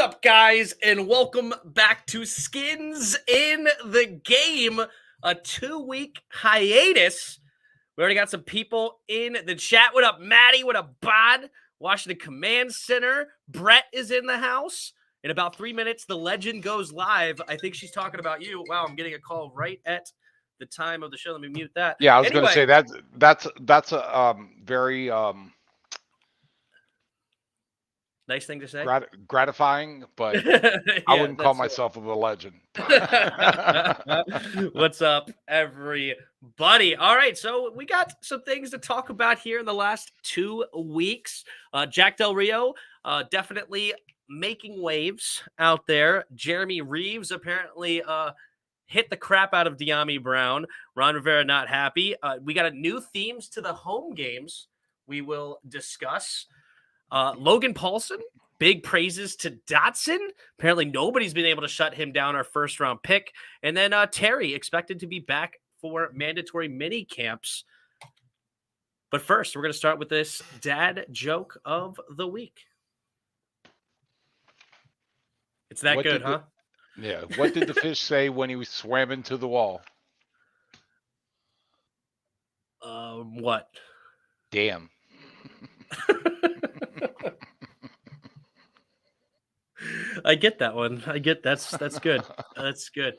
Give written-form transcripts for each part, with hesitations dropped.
up, guys, and welcome back to Skins in the Game, a 2-week hiatus. We already got some people in the chat. What up, Maddie? What up, Bod? Washington Command Center. Brett is in the house. In about 3 minutes, the legend goes live. I think she's talking about you. Wow, I'm getting a call right at the time of the show. Let me mute that. Yeah, I was going to say that's a very nice thing to say. gratifying, but Yeah, I wouldn't call myself a legend. What's up, everybody? All right, so we got some things to talk about here in the last 2 weeks. Jack Del Rio definitely making waves out there. Jeremy Reeves apparently hit the crap out of De'Ami Brown. Ron Rivera not happy. We got new themes to the home games we will discuss. Logan Paulson, big praises to Dotson. Apparently nobody's been able to shut him down, our first-round pick. And then Terry expected to be back for mandatory mini camps. But first, we're going to start with this dad joke of the week. It's that good, huh? Yeah. What did the fish say when he swam into the wall? What? Damn. I get that one. I get that's good. That's good.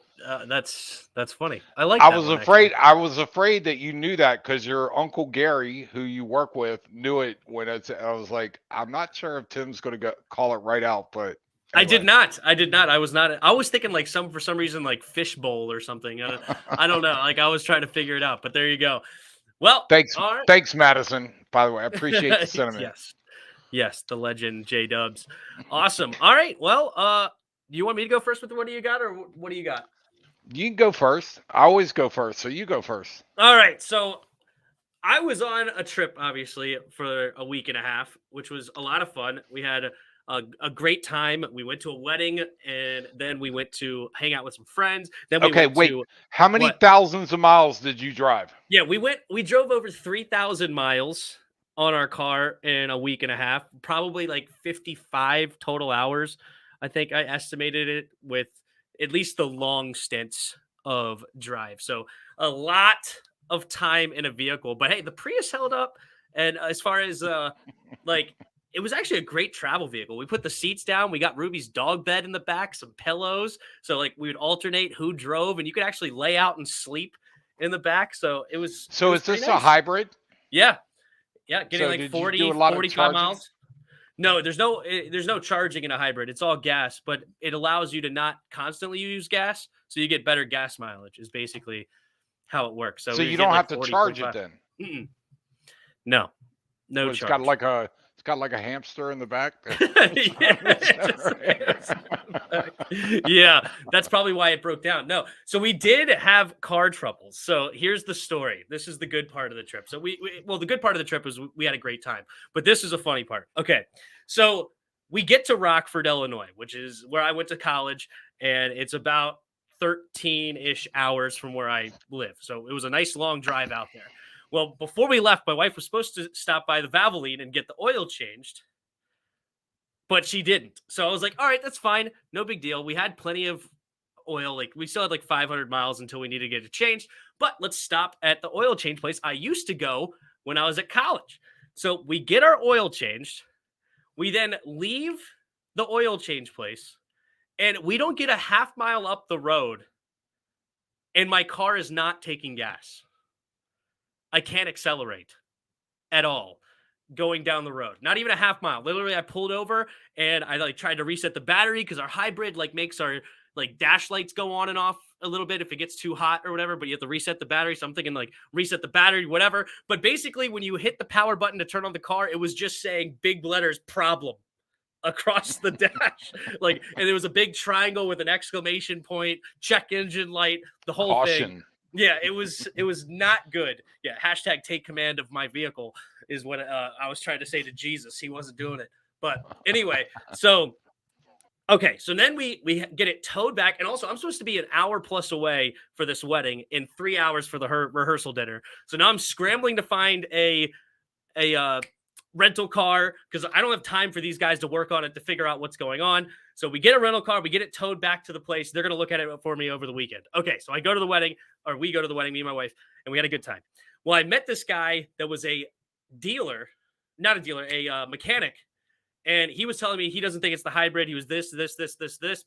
That's funny. I like. I was afraid. Actually. I was afraid that you knew that because your Uncle Gary, who you work with, knew it when I was like, I'm not sure if Tim's going to call it right out, but. Anyway. I did not. I was not. I was thinking like for some reason like fishbowl or something. I don't know. Like I was trying to figure it out, but there you go. Well, thanks. All right. Thanks, Madison. By the way, I appreciate the sentiment. Yes, the legend J Dubs. Awesome. All right. Well, do you want me to go first with what do you got, or what do you got? You can go first. I always go first, so you go first. All right. So I was on a trip, obviously, for a week and a half, which was a lot of fun. We had a great time. We went to a wedding, and then we went to hang out with some friends. Then we how many thousands of miles did you drive? Yeah, we drove over 3,000 miles on our car in a week and a half, probably like 55 total hours. I think I estimated it with at least the long stints of drive. So a lot of time in a vehicle, but hey, the Prius held up. And as far as it was actually a great travel vehicle. We put the seats down. We got Ruby's dog bed in the back, some pillows. So like we would alternate who drove, and you could actually lay out and sleep in the back. So it was. So is this a hybrid? Yeah. Yeah. Getting like 40, 45 miles. No, there's no charging in a hybrid. It's all gas, but it allows you to not constantly use gas. So you get better gas mileage is basically how it works. So you don't have to charge it then. Mm-mm. No charge. It's got like a hamster in the back. Yeah, that's probably why it broke down. No, so we did have car troubles. So here's the story. This is the good part of the trip. So the good part of the trip was we had a great time, but this is a funny part. Okay, so we get to Rockford, Illinois, which is where I went to college, and it's about 13-ish hours from where I live. So it was a nice long drive out there. Well, before we left, my wife was supposed to stop by the Valvoline and get the oil changed, but she didn't. So I was like, all right, that's fine. No big deal. We had plenty of oil. Like we still had like 500 miles until we needed to get it changed, but let's stop at the oil change place I used to go when I was at college. So we get our oil changed. We then leave the oil change place, and we don't get a half mile up the road, and my car is not taking gas. I can't accelerate at all going down the road. Not even a half mile. Literally, I pulled over and I tried to reset the battery because our hybrid makes our dash lights go on and off a little bit if it gets too hot or whatever, but you have to reset the battery. So I'm thinking reset the battery, whatever. But basically, when you hit the power button to turn on the car, it was just saying big letters problem across the dash. And there was a big triangle with an exclamation point, check engine light, the whole Caution. thing. Yeah, it was not good. Yeah, hashtag take command of my vehicle is what I was trying to say to Jesus. He wasn't doing it. But anyway, so then we get it towed back. And also, I'm supposed to be an hour plus away for this wedding in 3 hours for the rehearsal dinner. So now I'm scrambling to find a rental car because I don't have time for these guys to work on it to figure out what's going on. So we get a rental car, we get it towed back to the place. They're going to look at it for me over the weekend. Okay, so I go to the wedding, or we go to the wedding, me and my wife, and we had a good time. Well, I met this guy that was a dealer, not a dealer, a mechanic, and he was telling me he doesn't think it's the hybrid. He was this,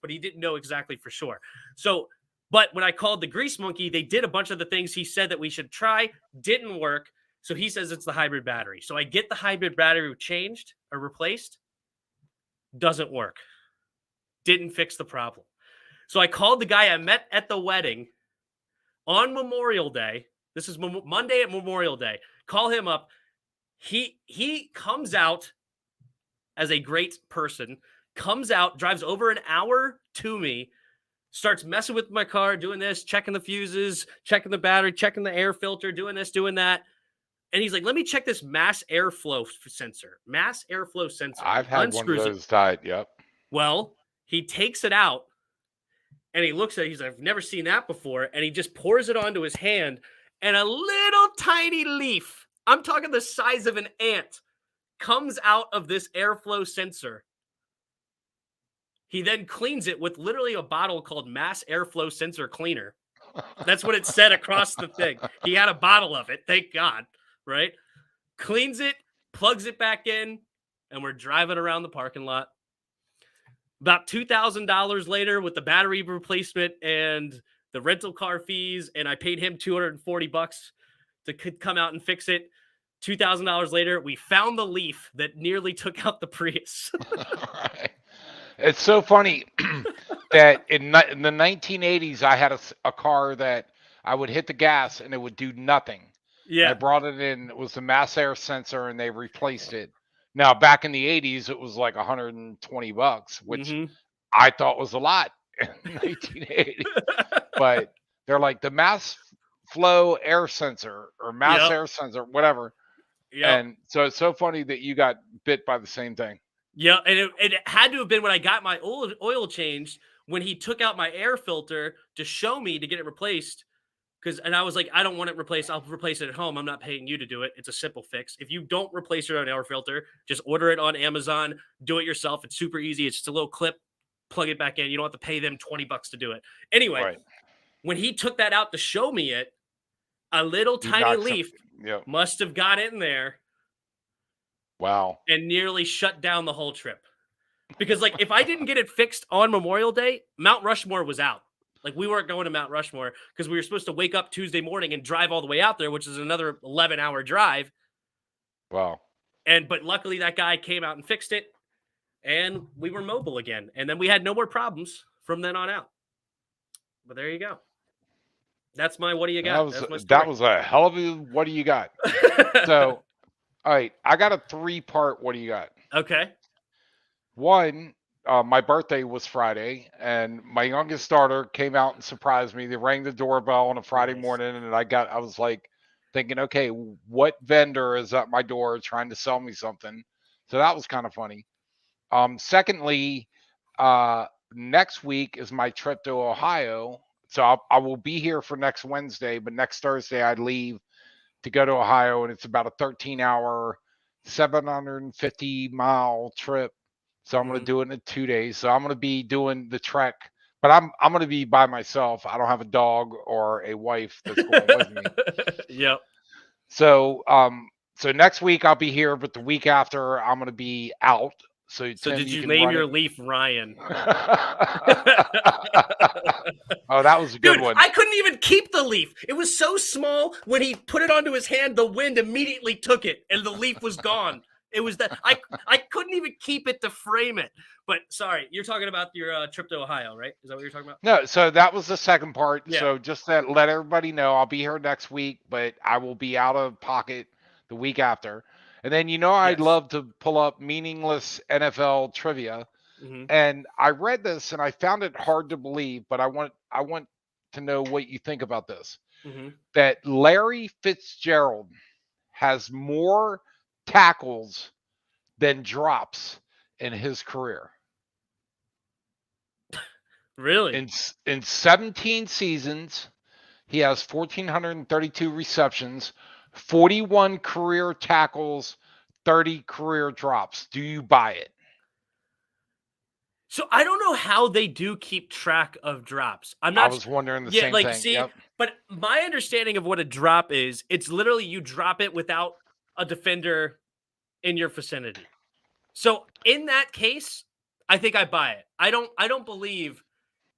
but he didn't know exactly for sure. So, but when I called the Grease Monkey, they did a bunch of the things he said that we should try, didn't work. So he says it's the hybrid battery. So I get the hybrid battery changed or replaced, doesn't work. Didn't fix the problem. So I called the guy I met at the wedding on Memorial Day. This is Monday at Memorial Day. Call him up. He comes out as a great person, comes out, drives over an hour to me, starts messing with my car, doing this, checking the fuses, checking the battery, checking the air filter, doing this, doing that. And he's like, let me check this mass airflow sensor. Mass airflow sensor. I've had one of Unscrews it. those died. Yep. Well, he takes it out and he looks at it. He's like, I've never seen that before. And he just pours it onto his hand, and a little tiny leaf, I'm talking the size of an ant, comes out of this airflow sensor. He then cleans it with literally a bottle called Mass Airflow Sensor Cleaner. That's what it said across the thing. He had a bottle of it, thank God, right? Cleans it, plugs it back in, and we're driving around the parking lot. About $2,000 later with the battery replacement and the rental car fees, and I paid him $240 to come out and fix it. $2,000 later, we found the leaf that nearly took out the Prius. Right. It's so funny that in the 1980s, I had a car that I would hit the gas and it would do nothing. And I brought it in. It was the mass air sensor, and they replaced it. Now, back in the 80s, it was like $120, which I thought was a lot in 1980. But they're like the mass flow air sensor or mass air sensor, whatever. And so it's so funny that you got bit by the same thing. Yeah, and it had to have been when I got my oil changed, when he took out my air filter to show me to get it replaced. And I was like, I don't want it replaced. I'll replace it at home. I'm not paying you to do it. It's a simple fix. If you don't replace your own air filter, just order it on Amazon. Do it yourself. It's super easy. It's just a little clip. Plug it back in. You don't have to pay them $20 to do it. Anyway, when he took that out to show me it, a little tiny leaf must have got in there. Wow. And nearly shut down the whole trip. Because, like, if I didn't get it fixed on Memorial Day, Mount Rushmore was out. Like, we weren't going to Mount Rushmore because we were supposed to wake up Tuesday morning and drive all the way out there, which is another 11-hour drive. Wow. But luckily that guy came out and fixed it, and we were mobile again. And then we had no more problems from then on out. But there you go. That's my what do you got? That was a hell of a what do you got? So, all right, I got a 3-part what do you got? Okay. One, my birthday was Friday, and my youngest daughter came out and surprised me. They rang the doorbell on a Friday morning, and I was like thinking, okay, what vendor is at my door trying to sell me something? So that was kind of funny. Secondly, next week is my trip to Ohio. So I will be here for next Wednesday, but next Thursday I leave to go to Ohio, and it's about a 13-hour, 750-mile trip. So I'm going to do it in 2 days. So I'm going to be doing the trek, but I'm going to be by myself. I don't have a dog or a wife that's going with me. Yep. So so next week I'll be here, but the week after I'm going to be out. So Tim, did you name your leaf Ryan? Oh, that was a good one. I couldn't even keep the leaf. It was so small. When he put it onto his hand, the wind immediately took it, and the leaf was gone. It was that I couldn't even keep it to frame it. But sorry, you're talking about your trip to Ohio, right? Is that what you're talking about? No, so that was the second part. Yeah. So just to let everybody know, I'll be here next week, but I will be out of pocket the week after. And then I'd love to pull up meaningless NFL trivia. And I read this and I found it hard to believe, but I want to know what you think about this. That Larry Fitzgerald has more tackles than drops in his career. Really? In 17 seasons, he has 1,432 receptions, 41 career tackles, 30 career drops. Do you buy it? So I don't know how they do keep track of drops. I'm I not. was wondering the Yeah, same like thing. see, Yep. but my understanding of what a drop is, it's literally you drop it without a defender in your vicinity. So in that case, I think I buy it. I don't believe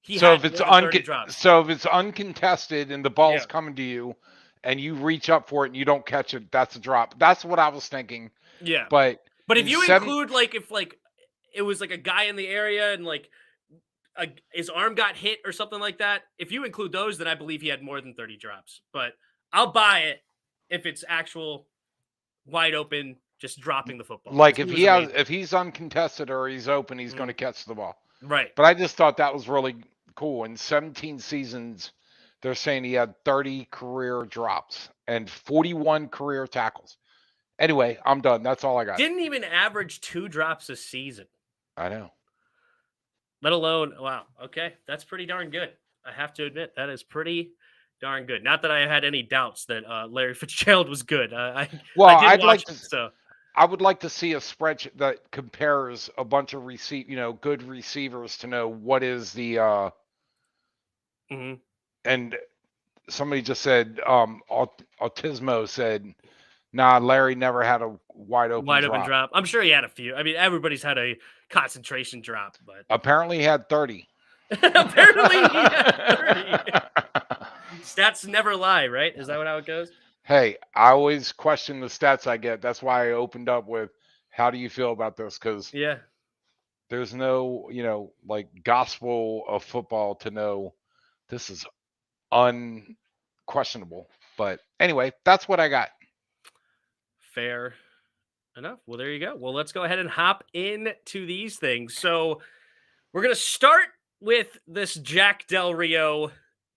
he So had if it's more than 30 drops. uncontested and the Yeah. ball's coming to you, and you reach up for it and you don't catch it, that's a drop. That's what I was thinking. Yeah. But But if in you seven, include like if like it was like a guy in the area and like his arm got hit or something like that, if you include those, then I believe he had more than 30 drops. But I'll buy it if it's actual wide open, just dropping the football because like he was amazing. if he's uncontested or he's open, he's going Mhm. to catch the ball. Right. But I just thought that was really cool. In 17 seasons, they're saying he had 30 career drops and 41 career tackles. Anyway, I'm done. That's all I got. Didn't even average 2 drops a season. I know. Let alone, wow, okay, that's pretty darn good. I have to admit that is pretty darn good. Not that I had any doubts that Larry Fitzgerald was good. Well, I did watch it, so I would like to see a spreadsheet that compares a bunch of good receivers to know what is the mhm. and somebody just said Autismo said, nah, Larry never had a wide open Wide open drop. drop. I'm sure he had a few. I mean, everybody's had a concentration drop, but Apparently he had 30. apparently he had 30. Stats never lie, right? Is that how it goes? Hey, I always question the stats I get. That's why I opened up with, how do you feel about this? Because Yeah. there's no, like gospel of football to know this is unquestionable. But anyway, that's what I got. Fair enough. Well, there you go. Well, let's go ahead and hop into these things. So we're going to start with this Jack Del Rio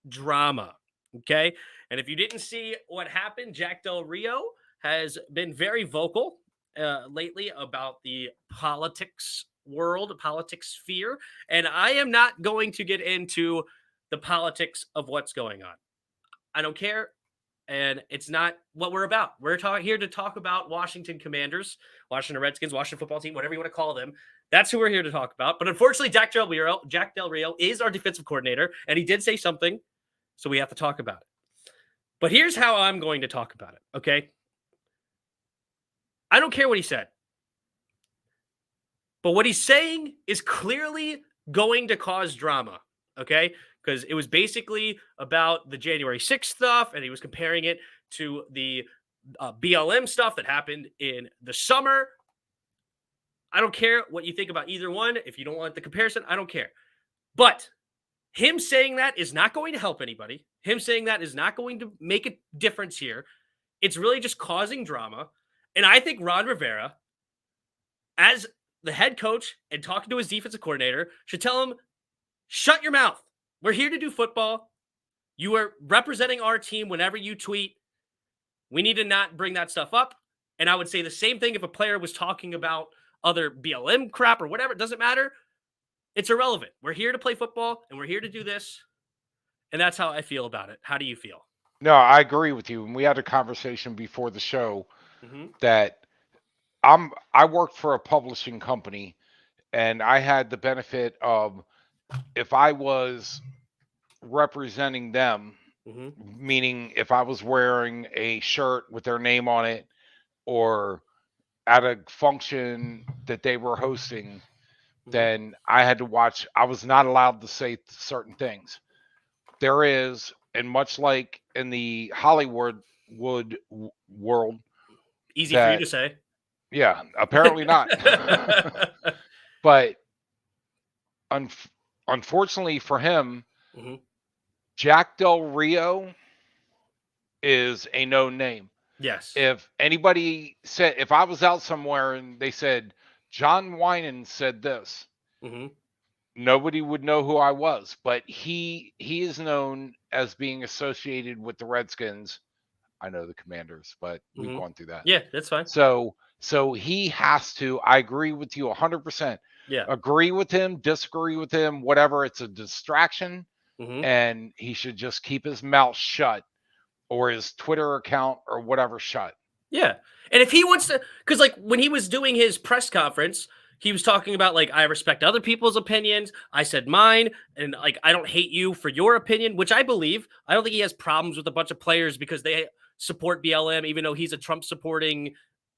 drama. Okay. And if you didn't see what happened, Jack Del Rio has been very vocal lately about the politics world, politics sphere. And I am not going to get into the politics of what's going on. I don't care. And it's not what we're about. We're here to talk about Washington Commanders, Washington Redskins, Washington football team, whatever you want to call them. That's who we're here to talk about. But unfortunately, Jack Del Rio is our defensive coordinator, and he did say something, so we have to talk about it. But here's how I'm going to talk about it, okay? I don't care what he said. But what he's saying is clearly going to cause drama, okay? Because it was basically about the January 6th stuff, and he was comparing it to the BLM stuff that happened in the summer. I don't care what you think about either one. If you don't want the comparison, I don't care. But him saying that is not going to help anybody. Him saying that is not going to make a difference here. It's really just causing drama. And I think Ron Rivera, as the head coach and talking to his defensive coordinator, should tell him, shut your mouth. We're here to do football. You are representing our team whenever you tweet. We need to not bring that stuff up. And I would say the same thing if a player was talking about other BLM crap or whatever. It doesn't matter. It's irrelevant. We're here to play football and we're here to do this. And that's how I feel about it. How do you feel? No, I agree with you. And we had a conversation before the show Mm-hmm. that I worked for a publishing company, and I had the benefit of, if I was representing them, Mm-hmm. meaning if I was wearing a shirt with their name on it, or at a function that they were hosting, then I had to watch. I was not allowed to say certain things. There is, and much like in the Hollywood world, Easy for you that, to say. yeah, apparently not. But unfortunately for him, Mm-hmm. Jack Del Rio is a known name. Yes. If anybody said, if I was out somewhere and they said, John Winan said this, Mm-hmm. nobody would know who I was. But he is known as being associated with the Redskins. I know the Commanders, but we've Mm-hmm. gone through that. Yeah, that's fine. So he has to. I agree with you 100%. Yeah. Agree with him, disagree with him, whatever. It's a distraction, Mm-hmm. and he should just keep his mouth shut, or his Twitter account or whatever shut. Yeah. And if he wants to, because like when he was doing his press conference, he was talking about, like, I respect other people's opinions. I said mine, and, like, I don't hate you for your opinion, which I believe. I don't think he has problems with a bunch of players because they support BLM, even though he's a Trump supporting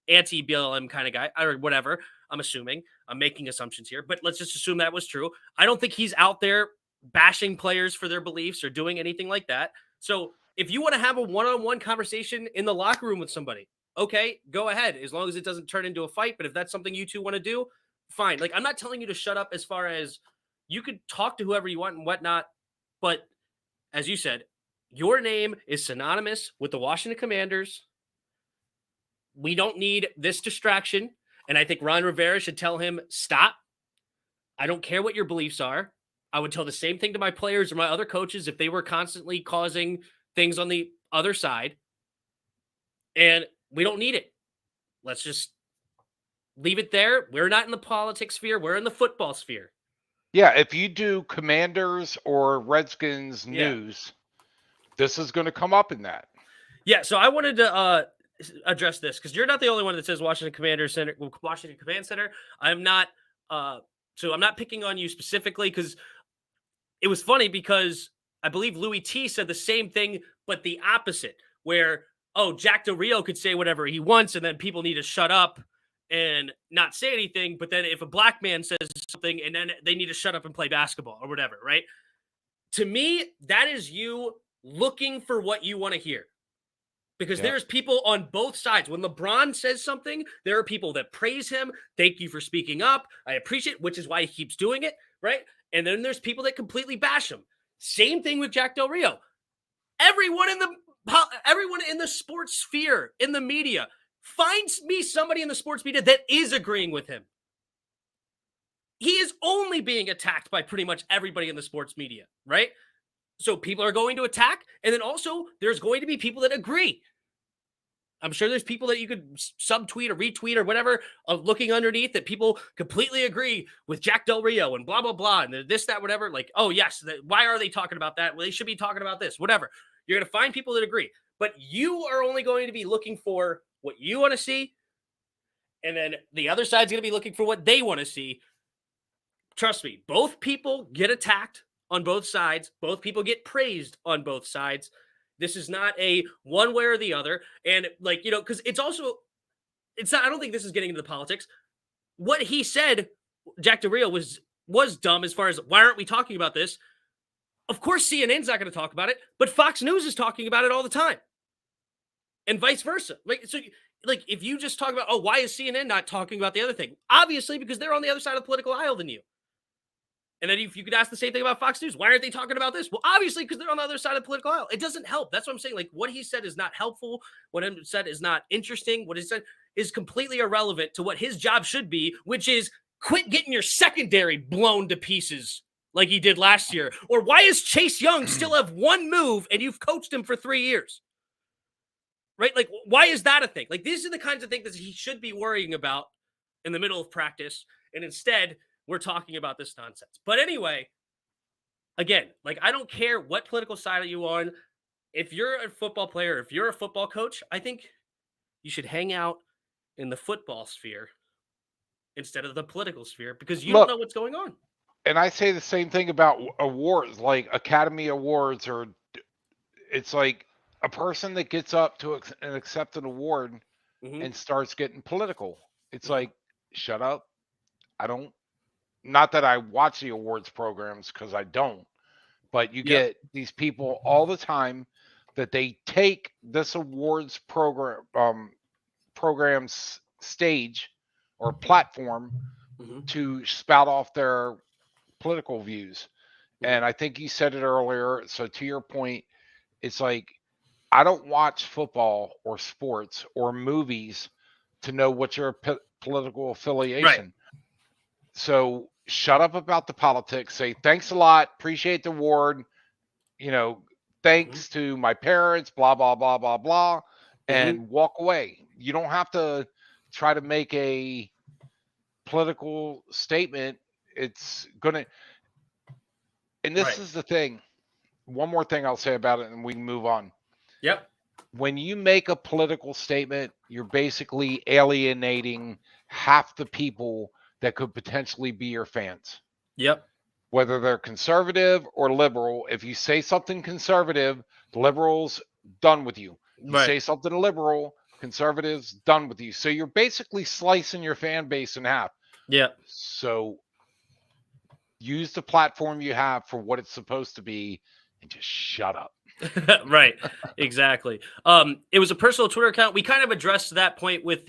anti-BLM kind of guy or whatever. I'm assuming. I'm making assumptions here, but let's just assume that was true. I don't think he's out there bashing players for their beliefs or doing anything like that. So if you want to have a one-on-one conversation in the locker room with somebody, okay, go ahead, as long as it doesn't turn into a fight. But if that's something you two want to do, fine. Like, I'm not telling you to shut up as far as you could talk to whoever you want and whatnot. But as you said, your name is synonymous with the Washington Commanders. We don't need this distraction. And I think Ron Rivera should tell him, stop. I don't care what your beliefs are. I would tell the same thing to my players or my other coaches if they were constantly causing things on the other side. And we don't need it. Let's just leave it there. We're not in the politics sphere. We're in the football sphere. Yeah, if you do Commanders or Redskins news, this is going to come up in that. Yeah, so I wanted to address this because you're not the only one that says Washington Command Center. I'm not. So I'm not picking on you specifically because it was funny because I believe Louis T said the same thing, but the opposite, where, oh, Jack Del Rio could say whatever he wants and then people need to shut up and not say anything. But then if a black man says something and then they need to shut up and play basketball or whatever, right? To me, that is you looking for what you want to hear. Because there's people on both sides. When LeBron says something, there are people that praise him. Thank you for speaking up. I appreciate it, which is why he keeps doing it, right? And then there's people that completely bash him. Same thing with Jack Del Rio. Everyone in the sports sphere, in the media, finds me somebody in the sports media that is agreeing with him. He is only being attacked by pretty much everybody in the sports media, right? So people are going to attack, and then also there's going to be people that agree. I'm sure there's people that you could subtweet or retweet or whatever of looking underneath that people completely agree with Jack Del Rio and blah, blah, blah, and this, that, whatever. Like, oh, yes, why are they talking about that? Well, they should be talking about this, whatever. You're going to find people that agree. But you are only going to be looking for what you want to see, and then the other side's going to be looking for what they want to see. Trust me, both people get attacked on both sides. Both people get praised on both sides. This is not a one way or the other. And like, because it's not, I don't think this is getting into the politics. What he said, Jack Del Rio, was dumb as far as why aren't we talking about this? Of course, CNN's not going to talk about it, but Fox News is talking about it all the time. And vice versa. Like if you just talk about, oh, why is CNN not talking about the other thing? Obviously, because they're on the other side of the political aisle than you. And then if you could ask the same thing about Fox News, why aren't they talking about this? Well, obviously, because they're on the other side of the political aisle. It doesn't help. That's what I'm saying. Like, what he said is not helpful. What he said is not interesting. What he said is completely irrelevant to what his job should be, which is quit getting your secondary blown to pieces like he did last year. Or why is Chase Young still have one move and you've coached him for 3 years? Right? Like, why is that a thing? Like, these are the kinds of things that he should be worrying about in the middle of practice. And instead, we're talking about this nonsense. But anyway, again, like, I don't care what political side are you on. If you're a football player, if you're a football coach, I think you should hang out in the football sphere instead of the political sphere because you don't know what's going on. And I say the same thing about awards, like Academy Awards, or it's like a person that gets up to accept an award and starts getting political. It's like, shut up. Not that I watch the awards programs because I don't, but you get these people all the time that they take this awards program's stage or platform to spout off their political views. And I think you said it earlier. So to your point, it's like, I don't watch football or sports or movies to know what your political affiliation. Right. So shut up about the politics. Say thanks a lot. Appreciate the award. Thanks to my parents. Blah blah blah blah blah, and walk away. You don't have to try to make a political statement. It's gonna. And this is the thing. One more thing I'll say about it, and we can move on. Yep. When you make a political statement, you're basically alienating half the people that could potentially be your fans. Yep. Whether they're conservative or liberal, if you say something conservative, the liberals done with you. You say something liberal, conservatives done with you. So you're basically slicing your fan base in half. Yeah. So use the platform you have for what it's supposed to be and just shut up. Right. Exactly. It was a personal Twitter account. We kind of addressed that point with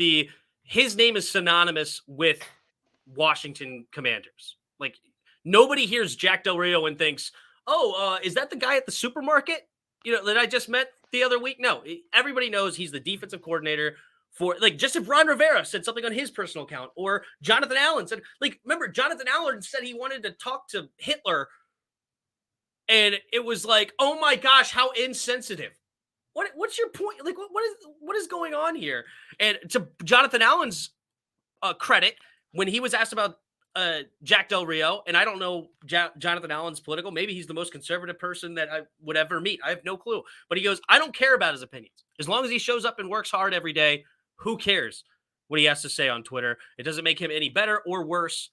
his name is synonymous with Washington Commanders. Like, nobody hears Jack Del Rio and thinks, "Oh, is that the guy at the supermarket, that I just met the other week?" No, everybody knows he's the defensive coordinator for, like, just if Ron Rivera said something on his personal account, or Jonathan Allen said, like, remember Jonathan Allen said he wanted to talk to Hitler, and it was like, oh my gosh, how insensitive. What's your point? Like, what is going on here? And to Jonathan Allen's credit, when he was asked about Jack Del Rio, and I don't know Jonathan Allen's political, maybe he's the most conservative person that I would ever meet. I have no clue. But he goes, I don't care about his opinions. As long as he shows up and works hard every day, who cares what he has to say on Twitter? It doesn't make him any better or worse.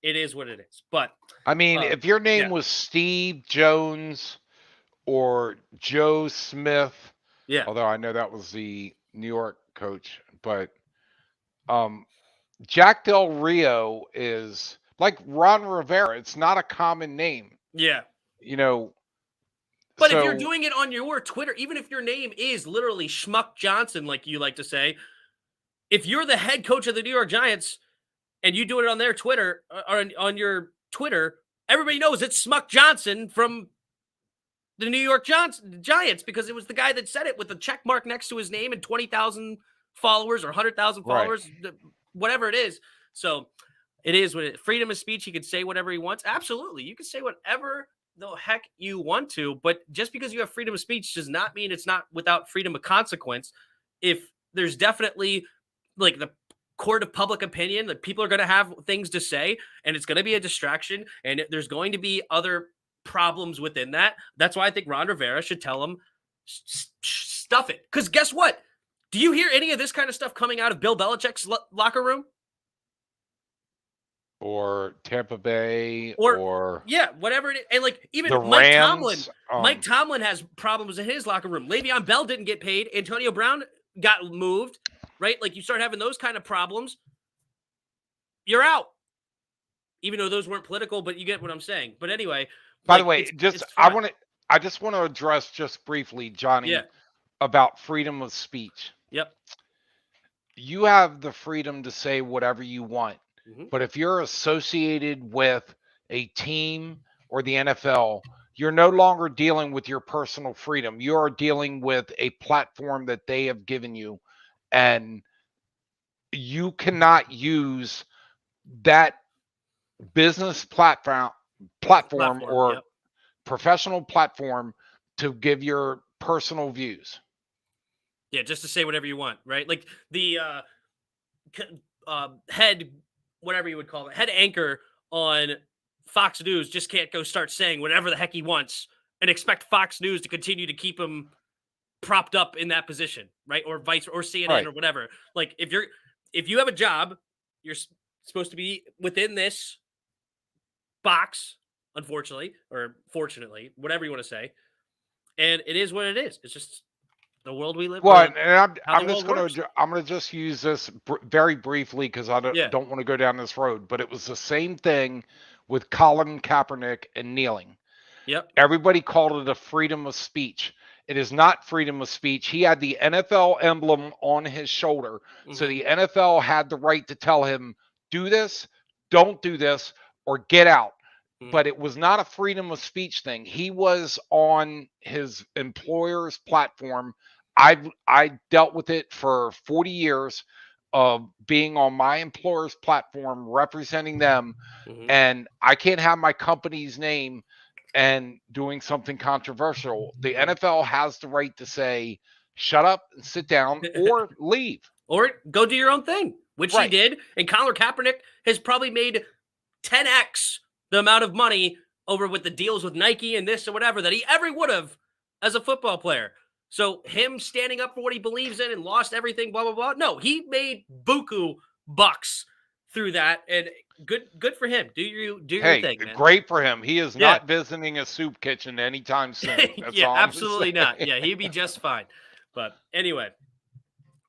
It is what it is. But I mean, if your name was Steve Jones or Joe Smith, although I know that was the New York coach, but Jack Del Rio is like Ron Rivera. It's not a common name. Yeah. But if you're doing it on your Twitter, even if your name is literally Schmuck Johnson, like you like to say, if you're the head coach of the New York Giants and you do it on their Twitter, or on your Twitter, everybody knows it's Schmuck Johnson from the New York Giants, because it was the guy that said it with the check mark next to his name and 20,000 followers or 100,000 followers, whatever it is. So it is what it is. Freedom of speech. He could say whatever he wants. Absolutely. You can say whatever the heck you want to, but just because you have freedom of speech does not mean it's not without freedom of consequence. If there's definitely, like, the court of public opinion, that people are going to have things to say, and it's going to be a distraction, and there's going to be other problems within that. That's why I think Ron Rivera should tell him, stuff it. Because guess what? Do you hear any of this kind of stuff coming out of Bill Belichick's locker room? Or Tampa Bay, or whatever it is. And, like, even Mike Tomlin has problems in his locker room. Le'Veon Bell didn't get paid. Antonio Brown got moved, right? Like, you start having those kind of problems, you're out. Even though those weren't political, but you get what I'm saying. But anyway, by the way, I just want to address just briefly, Johnny, about freedom of speech. Yep. You have the freedom to say whatever you want. Mm-hmm. But if you're associated with a team or the NFL, you're no longer dealing with your personal freedom. You are dealing with a platform that they have given you, and you cannot use that business platform or professional platform to give your personal views. Yeah, just to say whatever you want, right? Like the head, whatever you would call it, head anchor on Fox News just can't go start saying whatever the heck he wants and expect Fox News to continue to keep him propped up in that position, right? Or CNN or whatever. Like, if you have a job, you're supposed to be within this box, unfortunately, or fortunately, whatever you want to say. And it is what it is. It's just the world we live in. Well, and I'm going to just use this very briefly, because I don't want to go down this road. But it was the same thing with Colin Kaepernick and kneeling. Yep. Everybody called it a freedom of speech. It is not freedom of speech. He had the NFL emblem on his shoulder. Mm-hmm. So the NFL had the right to tell him, do this, don't do this, or get out. Mm-hmm. But it was not a freedom of speech thing. He was on his employer's platform. I dealt with it for 40 years of being on my employer's platform, representing them. Mm-hmm. And I can't have my company's name and doing something controversial. The NFL has the right to say, shut up and sit down, or leave. Or go do your own thing, which he did. And Colin Kaepernick has probably made 10x the amount of money over with the deals with Nike and this or whatever that he ever would have as a football player. So him standing up for what he believes in and lost everything, blah, blah, blah. No, he made buku bucks through that. And good for him. Do your thing, man. Great for him. He is Yeah. not visiting a soup kitchen anytime soon. That's Yeah, all I'm absolutely saying. not. Yeah, he'd be just fine. But anyway,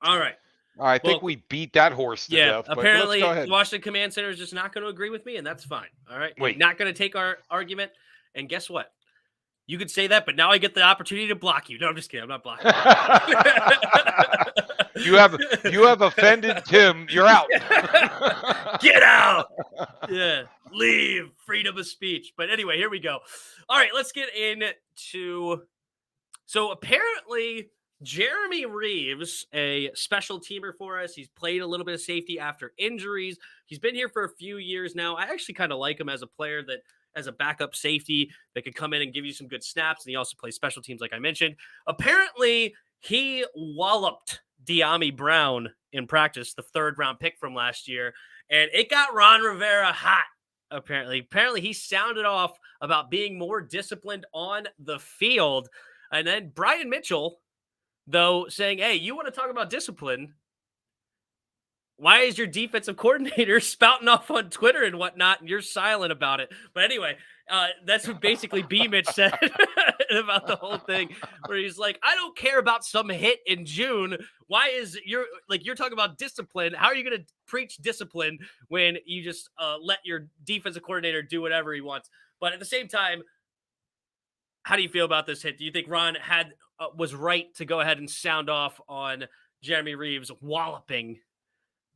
all right. I think Well, we beat that horse to yeah, death, but let's go apparently ahead. Washington Command Center is just not going to agree with me, and that's fine. All right. They're Wait. not going to take our argument. And guess what? You could say that, but now I get the opportunity to block you. No, I'm just kidding. I'm not blocking you. You have offended Tim. You're out. Get out. Yeah. Leave. Freedom of speech. But anyway, here we go. All right, let's get into. So apparently, Jeremy Reeves, a special teamer for us, he's played a little bit of safety after injuries. He's been here for a few years now. I actually kind of like him as a player that as a backup safety that could come in and give you some good snaps. And he also plays special teams, like I mentioned. Apparently, he walloped De'Ami Brown in practice, the 3rd-round pick from last year, and it got Ron Rivera hot. Apparently, he sounded off about being more disciplined on the field. And then Brian Mitchell, though, saying, hey, you want to talk about discipline? Why is your defensive coordinator spouting off on Twitter and whatnot, and you're silent about it? But anyway, that's what basically B. Mitch said about the whole thing, where he's like, I don't care about some hit in June. Why is you're talking about discipline? How are you going to preach discipline when you just let your defensive coordinator do whatever he wants? But at the same time, how do you feel about this hit? Do you think Ron was right to go ahead and sound off on Jeremy Reeves walloping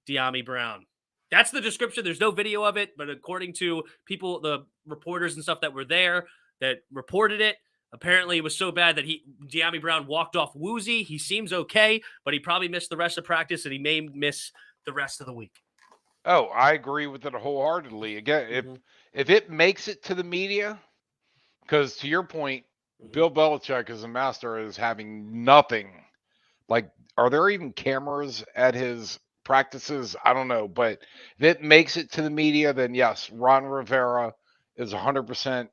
De'Ami Brown? That's the description. There's no video of it, but according to people, the reporters and stuff that were there that reported it, apparently it was so bad that De'Ami Brown walked off woozy. He seems okay, but he probably missed the rest of practice, and he may miss the rest of the week. Oh, I agree with it wholeheartedly. Again, if it makes it to the media, because to your point, Bill Belichick is a master as having nothing. Like, are there even cameras at his practices? I don't know. But if it makes it to the media, then yes, Ron Rivera is 100%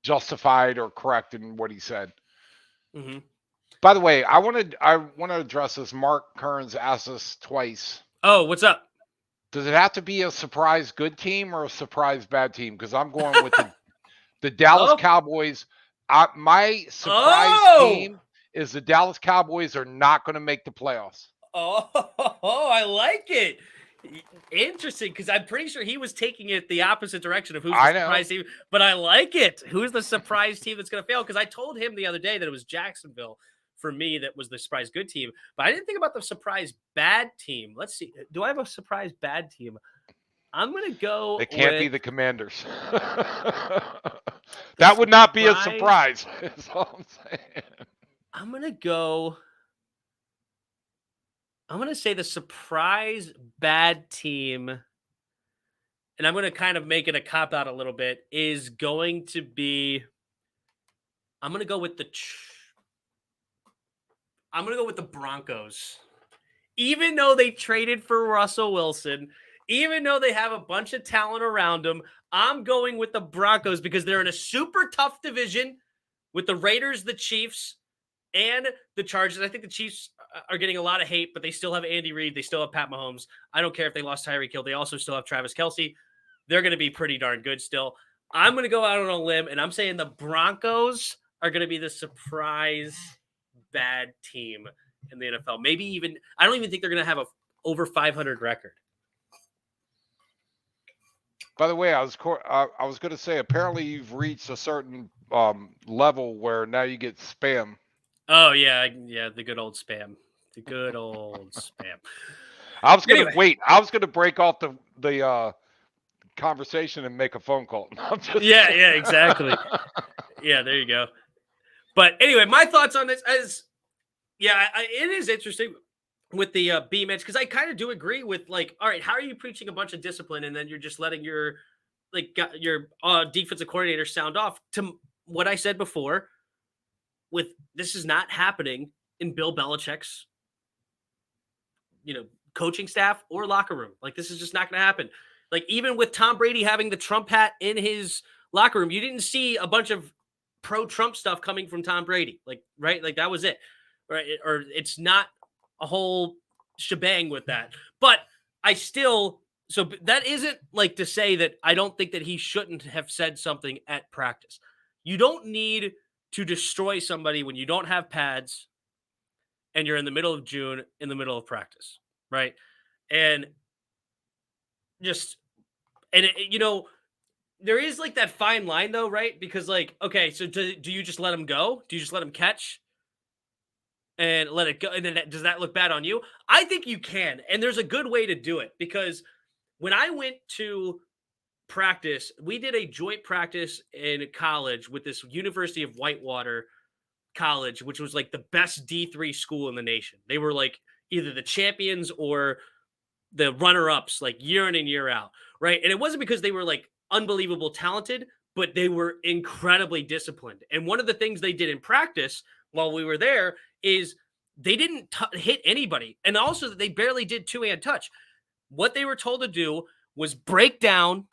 justified or correct in what he said. Mm-hmm. By the way, I want to address this. Mark Kearns asked us twice. Oh, what's up? Does it have to be a surprise good team or a surprise bad team? Because I'm going with the Dallas Cowboys. My surprise team is the Dallas Cowboys are not going to make the playoffs. Oh, I like it. Interesting, because I'm pretty sure he was taking it the opposite direction of who's the surprise team. But I like it. Who's the surprise team that's going to fail? Because I told him the other day that it was Jacksonville for me that was the surprise good team. But I didn't think about the surprise bad team. Let's see. Do I have a surprise bad team? I'm going to go. It can't be the Commanders. That would not be a surprise. Is all I'm saying. I'm going to go. I'm going to say the surprise bad team, and I'm going to kind of make it a cop-out a little bit, is going to be, I'm going to go with the Broncos. Even though they traded for Russell Wilson, even though they have a bunch of talent around them, I'm going with the Broncos because they're in a super tough division with the Raiders, the Chiefs, and the Chargers. I think the Chiefs are getting a lot of hate, but they still have Andy Reid. They still have Pat Mahomes. I don't care if they lost Tyreek Hill. They also still have Travis Kelce. They're going to be pretty darn good still. I'm going to go out on a limb, and I'm saying the Broncos are going to be the surprise bad team in the NFL. Maybe even, I don't even think they're going to have a over 500 record. By the way, I was going to say, apparently you've reached a certain level where now you get spam. Oh, yeah, the good old spam. The good old spam. I was going to wait. I was going to break off the conversation and make a phone call. Yeah, exactly. Yeah, there you go. But anyway, my thoughts on this is, it is interesting with the B Mitch, because I kind of do agree with, like, all right, how are you preaching a bunch of discipline and then you're just letting your defensive coordinator sound off? To what I said before, with this is not happening in Bill Belichick's, coaching staff or locker room. Like, this is just not going to happen. Like, even with Tom Brady having the Trump hat in his locker room, you didn't see a bunch of pro-Trump stuff coming from Tom Brady. Like, right? Like, that was it. Right? Or it's not a whole shebang with that. But I still So that isn't like to say that I don't think that he shouldn't have said something at practice. You don't need to destroy somebody when you don't have pads and you're in the middle of June in the middle of practice, right? And just and there is like that fine line though, right? Because like, okay, so do you just let him go? Do you just let him catch and let it go? And then does that look bad on you? I think you can, and there's a good way to do it because when I went to practice, we did a joint practice in college with this University of Whitewater college, which was like the best D3 school in the nation. They were like either the champions or the runner-ups like year in and year out, right? And it wasn't because they were like unbelievable talented, but they were incredibly disciplined. And one of the things they did in practice while we were there is they didn't hit anybody, and also they barely did two-hand touch. What they were told to do was break down,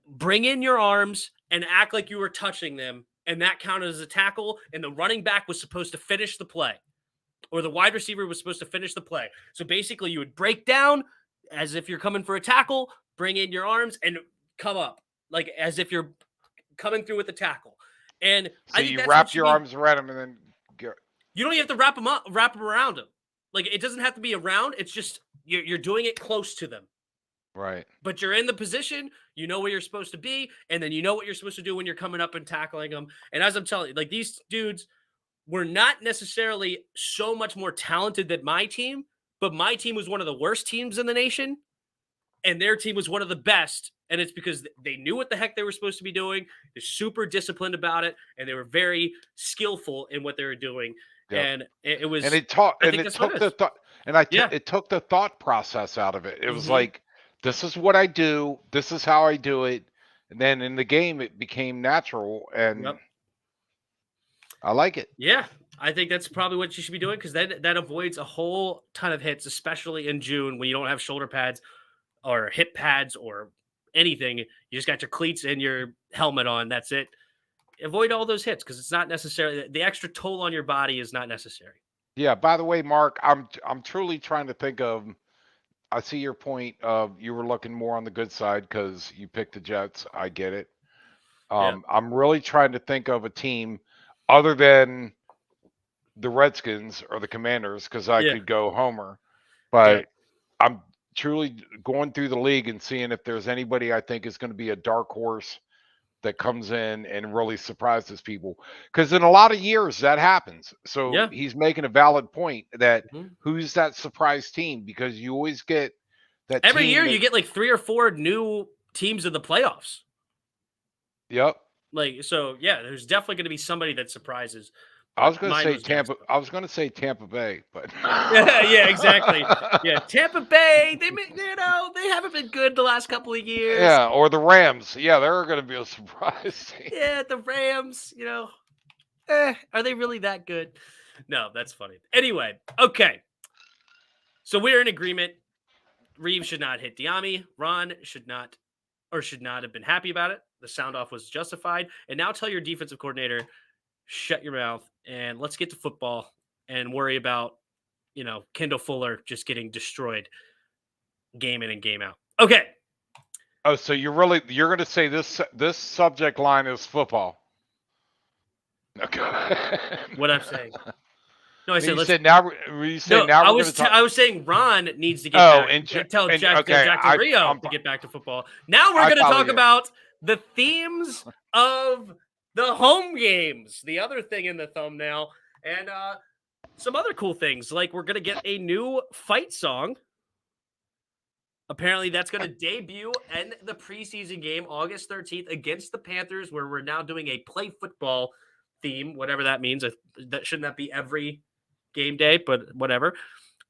bring in your arms, and act like you were touching them, and that counted as a tackle. And the running back was supposed to finish the play, or the wide receiver was supposed to finish the play. So basically, you would break down as if you're coming for a tackle, bring in your arms, and come up like as if you're coming through with the tackle. And So I think you that's what wrap should your be. arms around him and then go. You don't even have to wrap them up, wrap them around them. Like it doesn't have to be around. It's just you're doing it close to them. Right. But you're in the position, you know where you're supposed to be, and then you know what you're supposed to do when you're coming up and tackling them. And as I'm telling you, like these dudes were not necessarily so much more talented than my team, but my team was one of the worst teams in the nation, and their team was one of the best. And it's because they knew what the heck they were supposed to be doing. They're super disciplined about it, and they were very skillful in what they were doing. Yep. And it was, And it taught, I and think it that's what took it the is. thought, Yeah. it took the thought process out of it. It was Hmm. like, this is what I do, this is how I do it, and then in the game it became natural, and Yep. I like it. Yeah, I think that's probably what you should be doing because then that avoids a whole ton of hits, especially in June when you don't have shoulder pads or hip pads or anything. You just got your cleats and your helmet on. That's it. Avoid all those hits because it's not necessarily the extra toll on your body is not necessary. Yeah. By the way, Mark, I'm truly trying to think of. I see your point of you were looking more on the good side because you picked the Jets. I get it. Yeah, I'm really trying to think of a team other than the Redskins or the Commanders because I yeah, could go Homer, yeah, but I'm truly going through the league and seeing if there's anybody I think is going to be a dark horse that comes in and really surprises people. Because in a lot of years that happens. So yeah. he's making a valid point that Mhm. who's that surprise team? Because you always get that Every team year that, you get like 3 or 4 new teams in the playoffs. yep. Like so, yeah. There's definitely going to be somebody that surprises. I was But going to mine say was Tampa. Jacksonville. I was going to say Tampa Bay, but Yeah, yeah, exactly. Yeah, Tampa Bay, they haven't been good the last couple of years. yeah, or the Rams. Yeah, they're going to be a surprise team. Yeah, the Rams, are they really that good? No, that's funny. Anyway, okay. So we're in agreement. Reeves should not hit Diami. Ron should not have been happy about it. The sound off was justified. And now tell your defensive coordinator, shut your mouth and let's get to football and worry about, Kendall Fuller just getting destroyed game in and game out. Okay. Oh, so you're going to say this subject line is football? Okay. What I'm saying. No, I And said you let's. said now. You said No, now I we're going to was talk. I was saying Ron needs to get Oh, back. Tell and Jack okay, Jack Del Rio to get back to football. Now we're I going to follow talk you. about the themes of the home games. The other thing in the thumbnail and some other cool things like we're going to get a new fight song. Apparently, that's going to debut in the preseason game August 13th against the Panthers, where we're now doing a play football theme, whatever that means. That shouldn't that be every game day, but whatever.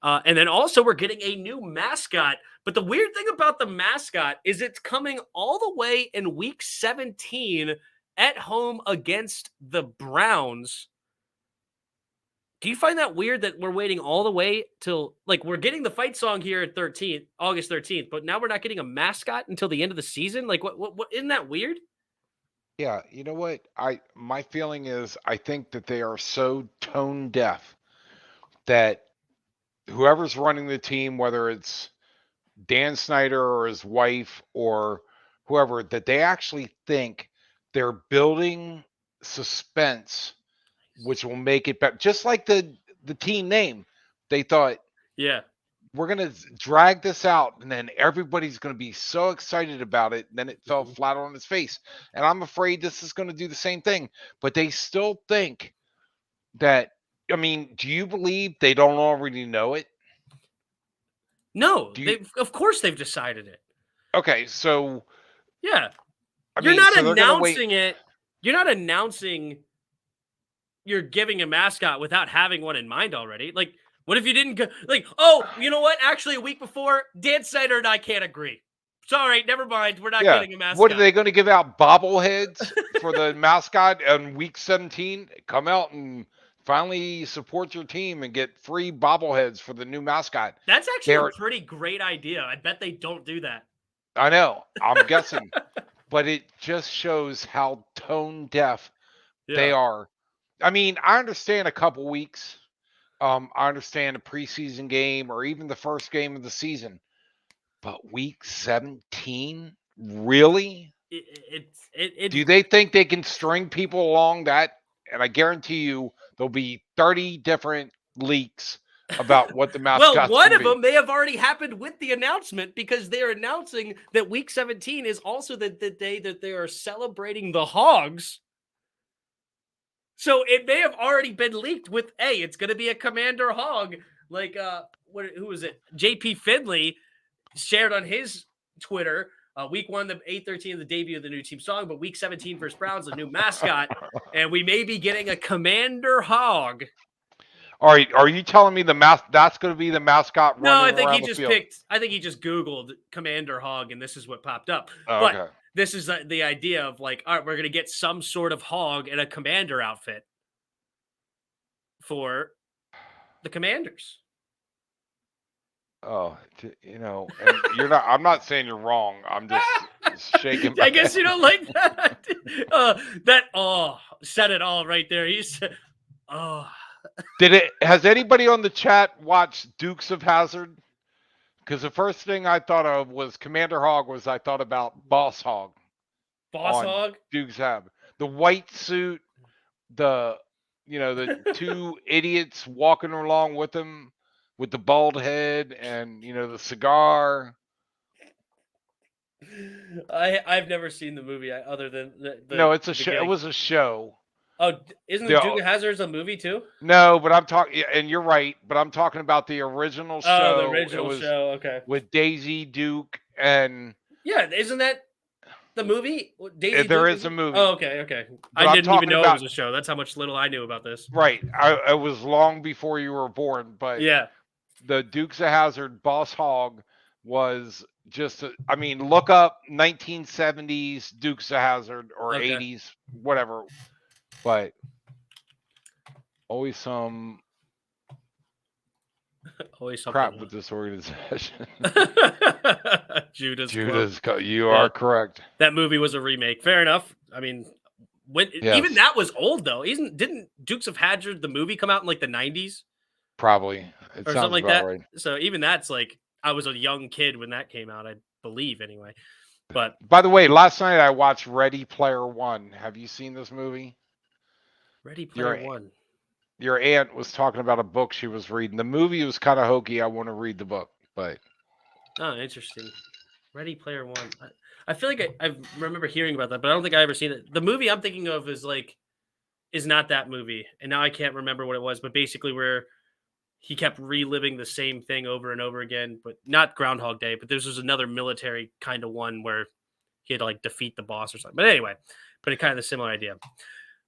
And then also we're getting a new mascot. But the weird thing about the mascot is it's coming all the way in week 17 at home against the Browns. Do you find that weird that we're waiting all the way till like we're getting the fight song here at August 13th, but now we're not getting a mascot until the end of the season? Like what isn't that weird? Yeah, you know what? My feeling is I think that they are so tone deaf that whoever's running the team, whether it's Dan Snyder or his wife or whoever, that they actually think they're building suspense, which will make it better. Just like the team name, they thought, yeah, we're going to drag this out, and then everybody's going to be so excited about it. And then it fell flat on its face. And I'm afraid this is going to do the same thing. But they still think that, I mean, do you believe they don't already know it? No, of course they've decided it. Okay, so yeah, you're not so announcing it. You're not announcing you're giving a mascot without having one in mind already. Like, what if you didn't go? Like, oh, you know what? Actually, a week before, Dan Snyder and I can't agree. Sorry, never mind. We're not getting a mascot. What are they going to give out? Bobbleheads for the mascot on week 17? Come out and finally support your team and get free bobbleheads for the new mascot. That's actually a pretty great idea. I bet they don't do that. I know. I'm guessing. But it just shows how tone deaf they are. I mean, I understand a couple weeks. I understand a preseason game or even the first game of the season. But week 17? Really? Do they think they can string people along that? And I guarantee you there'll be 30 different leaks about what the mascot's well, one of them may have already happened with the announcement, because they're announcing that week 17 is also the day that they are celebrating the Hogs. So it may have already been leaked with, hey, it's going to be a Commander Hog. Like, who was it? JP Finley shared on his Twitter, week 1, the 8/13, the debut of the new team song, but week 17 versus Browns, a new mascot, and we may be getting a Commander Hog. All right, are you telling me that's going to be the mascot? No, I think he just picked. I think he just Googled Commander Hog, and this is what popped up. Oh, okay. But this is the idea of like, all right, we're going to get some sort of hog in a Commander outfit for the Commanders. Oh, and you're not. I'm not saying you're wrong. I'm just shaking. I guess you don't like that. Said it all right there. He said, Has anybody on the chat watched Dukes of Hazzard? Because the first thing I thought of was Commander Hog. I thought about Boss Hog. Boss Hog. Dukes have the white suit. The two idiots walking along with him, with the bald head and the cigar. I've never seen the movie other than no, it's a show. It was a show. Oh, isn't the Duke of Hazzard's a movie too? No, but I'm talking, and you're right, but I'm talking about the original show. Oh, the original show, okay. With Daisy Duke and isn't that the movie? Daisy there Duke is a movie. Oh, okay. But I didn't even know it was a show. That's how much little I knew about this. Right, I was long before you were born, but yeah, the Dukes of Hazzard Boss Hog was just look up 1970s Dukes of Hazzard or 80s, whatever. But always some crap with this organization. Judas, you are correct. That movie was a remake. Fair enough. I mean, even that was old though. Didn't Dukes of Hazzard the movie come out in like the 90s? Probably. Or something like that. Right. So even that's like, I was a young kid when that came out, I believe anyway. But by the way, last night I watched Ready Player One. Have you seen this movie? Ready Player One. Your aunt was talking about a book she was reading. The movie was kind of hokey. I want to read the book, but interesting. Ready Player One. I feel like I remember hearing about that, but I don't think I ever seen it. The movie I'm thinking of is not that movie, and now I can't remember what it was. But basically, where he kept reliving the same thing over and over again, but not Groundhog Day. But this was another military kind of one where he had to like defeat the boss or something. But anyway, but it kind of a similar idea.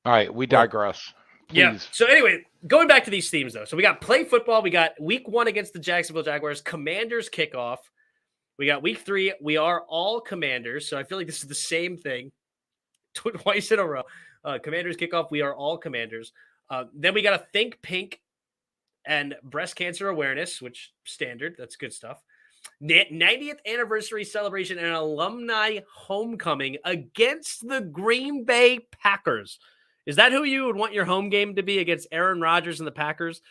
All right, we digress. Please. Yeah. So anyway, going back to these themes though. So we got play football. We got week 1 against the Jacksonville Jaguars, Commanders kickoff. We got week 3. We are all Commanders. So I feel like this is the same thing twice in a row. Commanders kickoff. We are all Commanders. Then we got a Think Pink and breast cancer awareness, which standard. That's good stuff. 90th anniversary celebration and alumni homecoming against the Green Bay Packers. Is that who you would want your home game to be, against Aaron Rodgers and the Packers?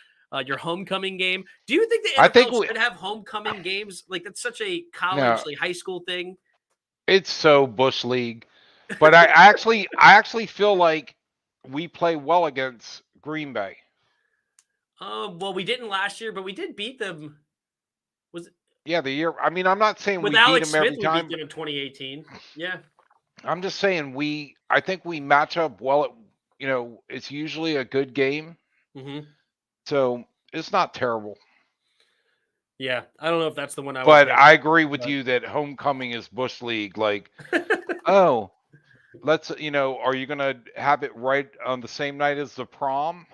your homecoming game. Do you think the I think NFL should have homecoming games? Like that's such a college, no, like high school thing. it's so Bush League. But I actually feel like we play well against Green Bay. Well, we didn't last year, but we did beat them. Was Yeah, the year. I mean, I'm not saying with we beat Alex them Smith? every We beat time, them in 2018. Yeah. I'm just saying I think we match up well. It's usually a good game, Mm-hmm. so it's not terrible. Yeah, I don't know if that's the one I would But pick. I agree with But you that homecoming is Bush League. Like, oh, are you gonna have it right on the same night as the prom?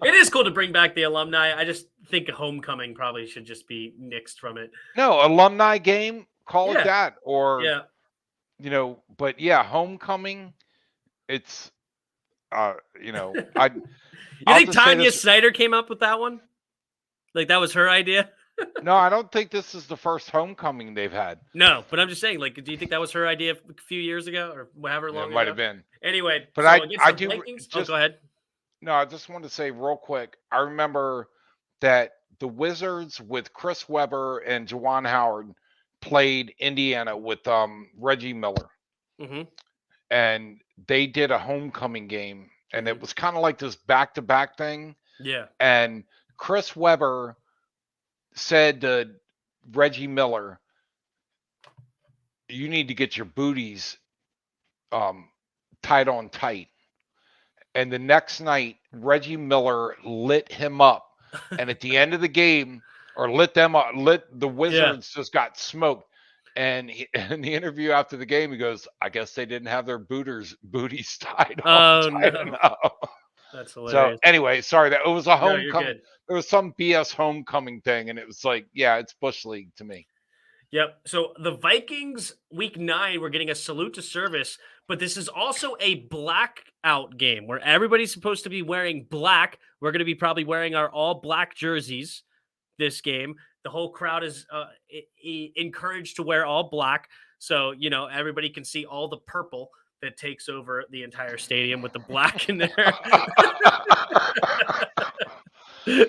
it is cool to bring back the alumni. I just think homecoming probably should just be nixed from it. No, alumni game, call it Yeah, that, or yeah. but yeah, homecoming. It's I You I'll think just say Tanya this. Snyder came up with that one? Like that was her idea? No, I don't think this is the first homecoming they've had. No, but I'm just saying, like, do you think that was her idea a few years ago or however Yeah, it long might ago? have been. Anyway, But so against I the do Vikings. Oh, just go ahead. no, I just want to say real quick. I remember that the Wizards with Chris Webber and Juwan Howard played Indiana with Reggie Miller, Mm-hmm. and they did a homecoming game, and Mm-hmm. it was kind of like this back-to-back thing. Yeah. And Chris Webber said to Reggie Miller, "You need to get your booties tight on tight." And the next night, Reggie Miller lit him up. And at the end of the game, or lit them up, lit the Yeah. Wizards just got smoked. And in the interview after the game, he goes, "I guess they didn't have their booties tied on Oh tight no, enough." that's So hilarious. anyway, sorry that it was a No, you're homecoming. good. There was some BS homecoming thing, and it was like, yeah, it's Bush League to me. Yep. So the Vikings, week 9, we're getting a salute to service, but this is also a blackout game where everybody's supposed to be wearing black. We're going to be probably wearing our all black jerseys this game. The whole crowd is encouraged to wear all black. So, everybody can see all the purple that takes over the entire stadium with the black in there.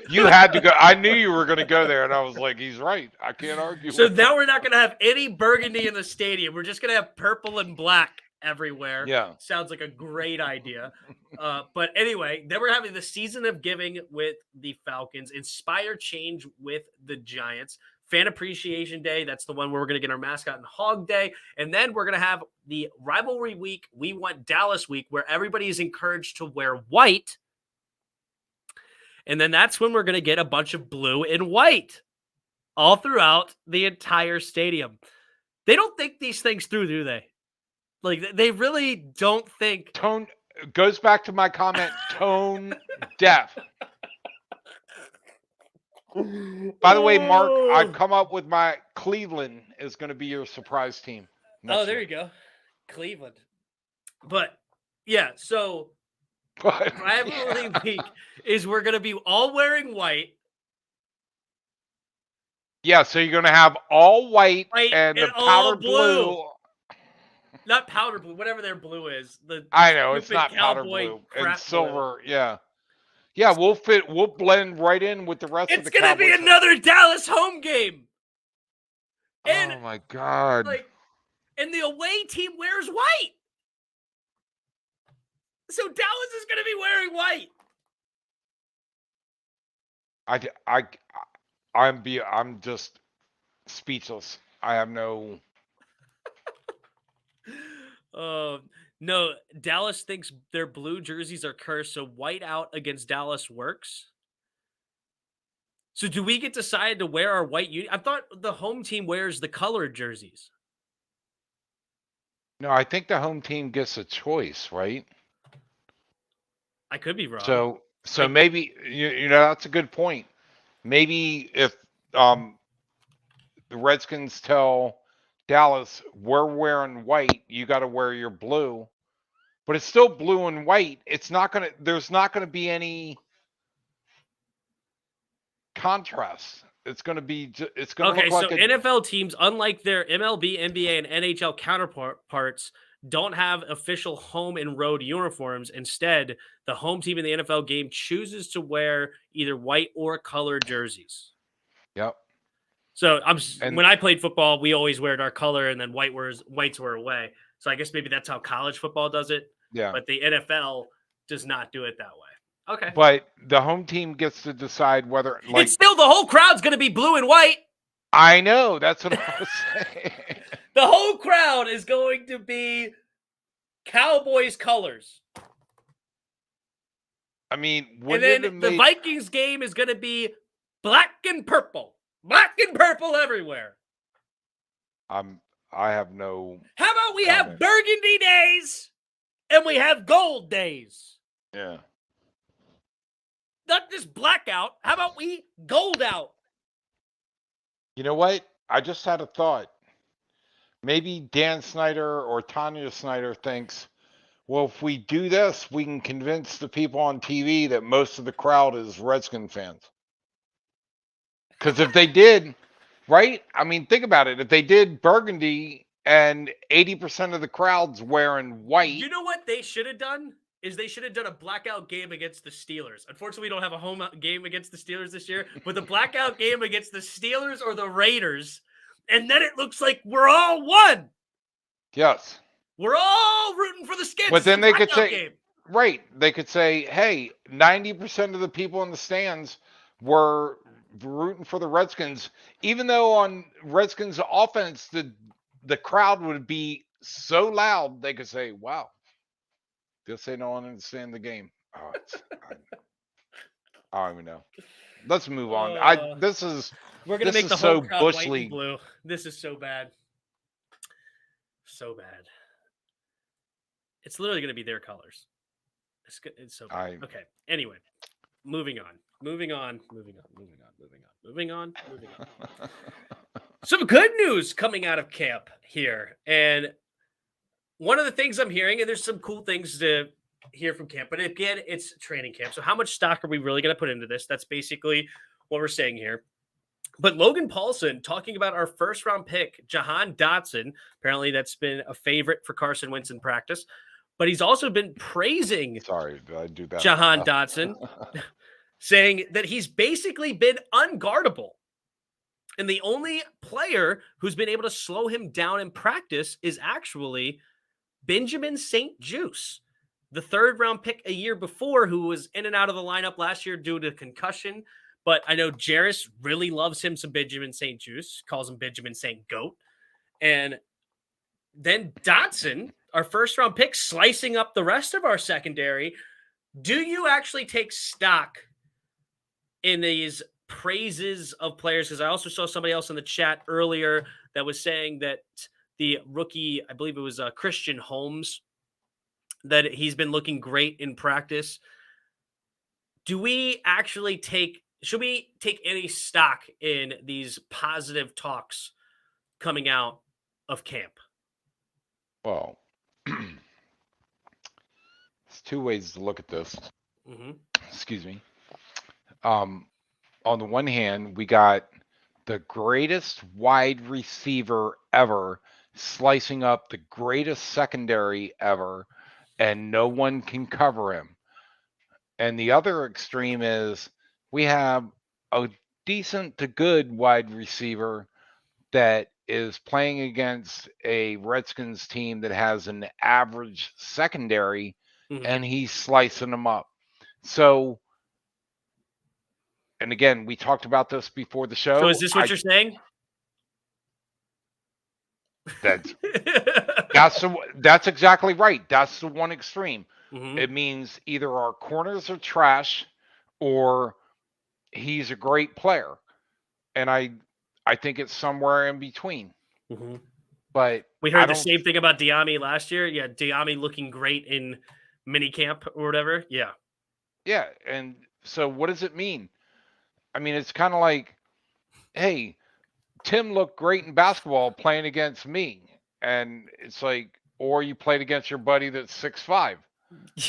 You had to go. I knew you were going to go there, and I was like, he's right. I can't argue So with him. now we're not going to have any burgundy in the stadium. We're just going to have purple and black everywhere. Yeah. Sounds like a great idea. But anyway, then we're having the season of giving with the Falcons, inspire change with the Giants, fan appreciation day. That's the one where we're going to get our mascot and hog day. And then we're going to have the rivalry week. We want Dallas week where everybody is encouraged to wear white. And then that's when we're going to get a bunch of blue and white all throughout the entire stadium. They don't think these things through, do they? Like, they really don't think. Tone goes back to my comment, tone deaf. By the way, Mark, I've come up with my Cleveland is going to be your surprise team. Oh, there you go. Cleveland. But, yeah, so rivalry week is we're going to be all wearing white. Yeah, so you're going to have all white and the powder blue. Not powder blue, whatever their blue is. I know, it's not powder blue. And silver, blue. Yeah. Yeah, we'll blend right in with the rest of the Cowboys. It's going to be another Dallas home game. And, oh, my God. And the away team wears white. So Dallas is going to be wearing white. I'm just speechless. I have no. No, Dallas thinks their blue jerseys are cursed, so white out against Dallas works. So do we get decided to wear our white uniform? I thought the home team wears the colored jerseys. No, I think the home team gets a choice, right? I could be wrong. So maybe that's a good point. Maybe if the Redskins tell Dallas, we're wearing white, you got to wear your blue, but it's still blue and white. There's not going to be any contrast. It's going to look like NFL teams, unlike their MLB, NBA, and NHL counterparts, don't have official home and road uniforms. Instead, the home team in the NFL game chooses to wear either white or colored jerseys. Yep. So And when I played football, we always wear our color, and then whites were away. So I guess maybe that's how college football does it. yeah. But the NFL does not do it that way. Okay. But the home team gets to decide whether, It's still the whole crowd's going to be blue and white. I know. That's what I was saying. The whole crowd is going to be Cowboys colors. I mean, and then the Vikings game is going to be black and purple. Black and purple everywhere. I have no. How about we have burgundy days and we have gold days? Yeah. Not just blackout. How about we gold out? You know what? I just had a thought. Maybe Dan Snyder or Tanya Snyder thinks, well, if we do this, we can convince the people on TV that most of the crowd is Redskin fans. Because if they did, right? I mean, think about it. If they did burgundy and 80% of the crowd's wearing white. You know what they should have done? Is they should have done a blackout game against the Steelers. Unfortunately, we don't have a home game against the Steelers this year, but the blackout game against the Steelers or the Raiders, and then it looks like we're all one. Yes. We're all rooting for the Skins. But then they could say, right, they could say, hey, 90% of the people in the stands were rooting for the Redskins, even though on Redskins offense, the crowd would be so loud, they could say, wow. Guess they don't understand the game. Oh, I don't even know. Let's move on. We're gonna make the whole crowd white and blue. This is so bad. So bad. It's literally gonna be their colors. It's so bad. Okay. Anyway, moving on. Some good news coming out of camp here. And one of the things I'm hearing, and there's some cool things to hear from camp, but again, it's training camp. So how much stock are we really going to put into this? That's basically what we're saying here. But Logan Paulson talking about our first round pick, Jahan Dotson. Apparently that's been a favorite for Carson Wentz in practice, but he's also been praising did I do that? Jahan Dotson, saying that he's basically been unguardable. And the only player who's been able to slow him down in practice is actually Benjamin St-Juste, the third-round pick a year before, who was in and out of the lineup last year due to concussion. But I know Jarris really loves him some Benjamin St-Juste, calls him Benjamin St-Goat. And then Dotson, our first-round pick, slicing up the rest of our secondary. Do you actually take stock in these praises of players? Because I also saw somebody else in the chat earlier that was saying that the rookie, I believe it was Christian Holmes, that he's been looking great in practice. Should we take any stock in these positive talks coming out of camp? Well, there's two ways to look at this. Mm-hmm. Excuse me. On the one hand, we got the greatest wide receiver ever slicing up the greatest secondary ever, and no one can cover him. And the other extreme is we have a decent to good wide receiver that is playing against a Redskins team that has an average secondary, and he's slicing them up. So, and again, we talked about this before the show. So is this what you're saying? That's exactly right. That's the one extreme. Mm-hmm. It means either our corners are trash or he's a great player. And I think it's somewhere in between. Mm-hmm. But we heard the same thing about Diami last year. Yeah, Diami looking great in minicamp or whatever. Yeah. Yeah, and so what does it mean? I mean, it's kind of like, hey, Tim looked great in basketball playing against me. And it's like, or you played against your buddy that's 6'5".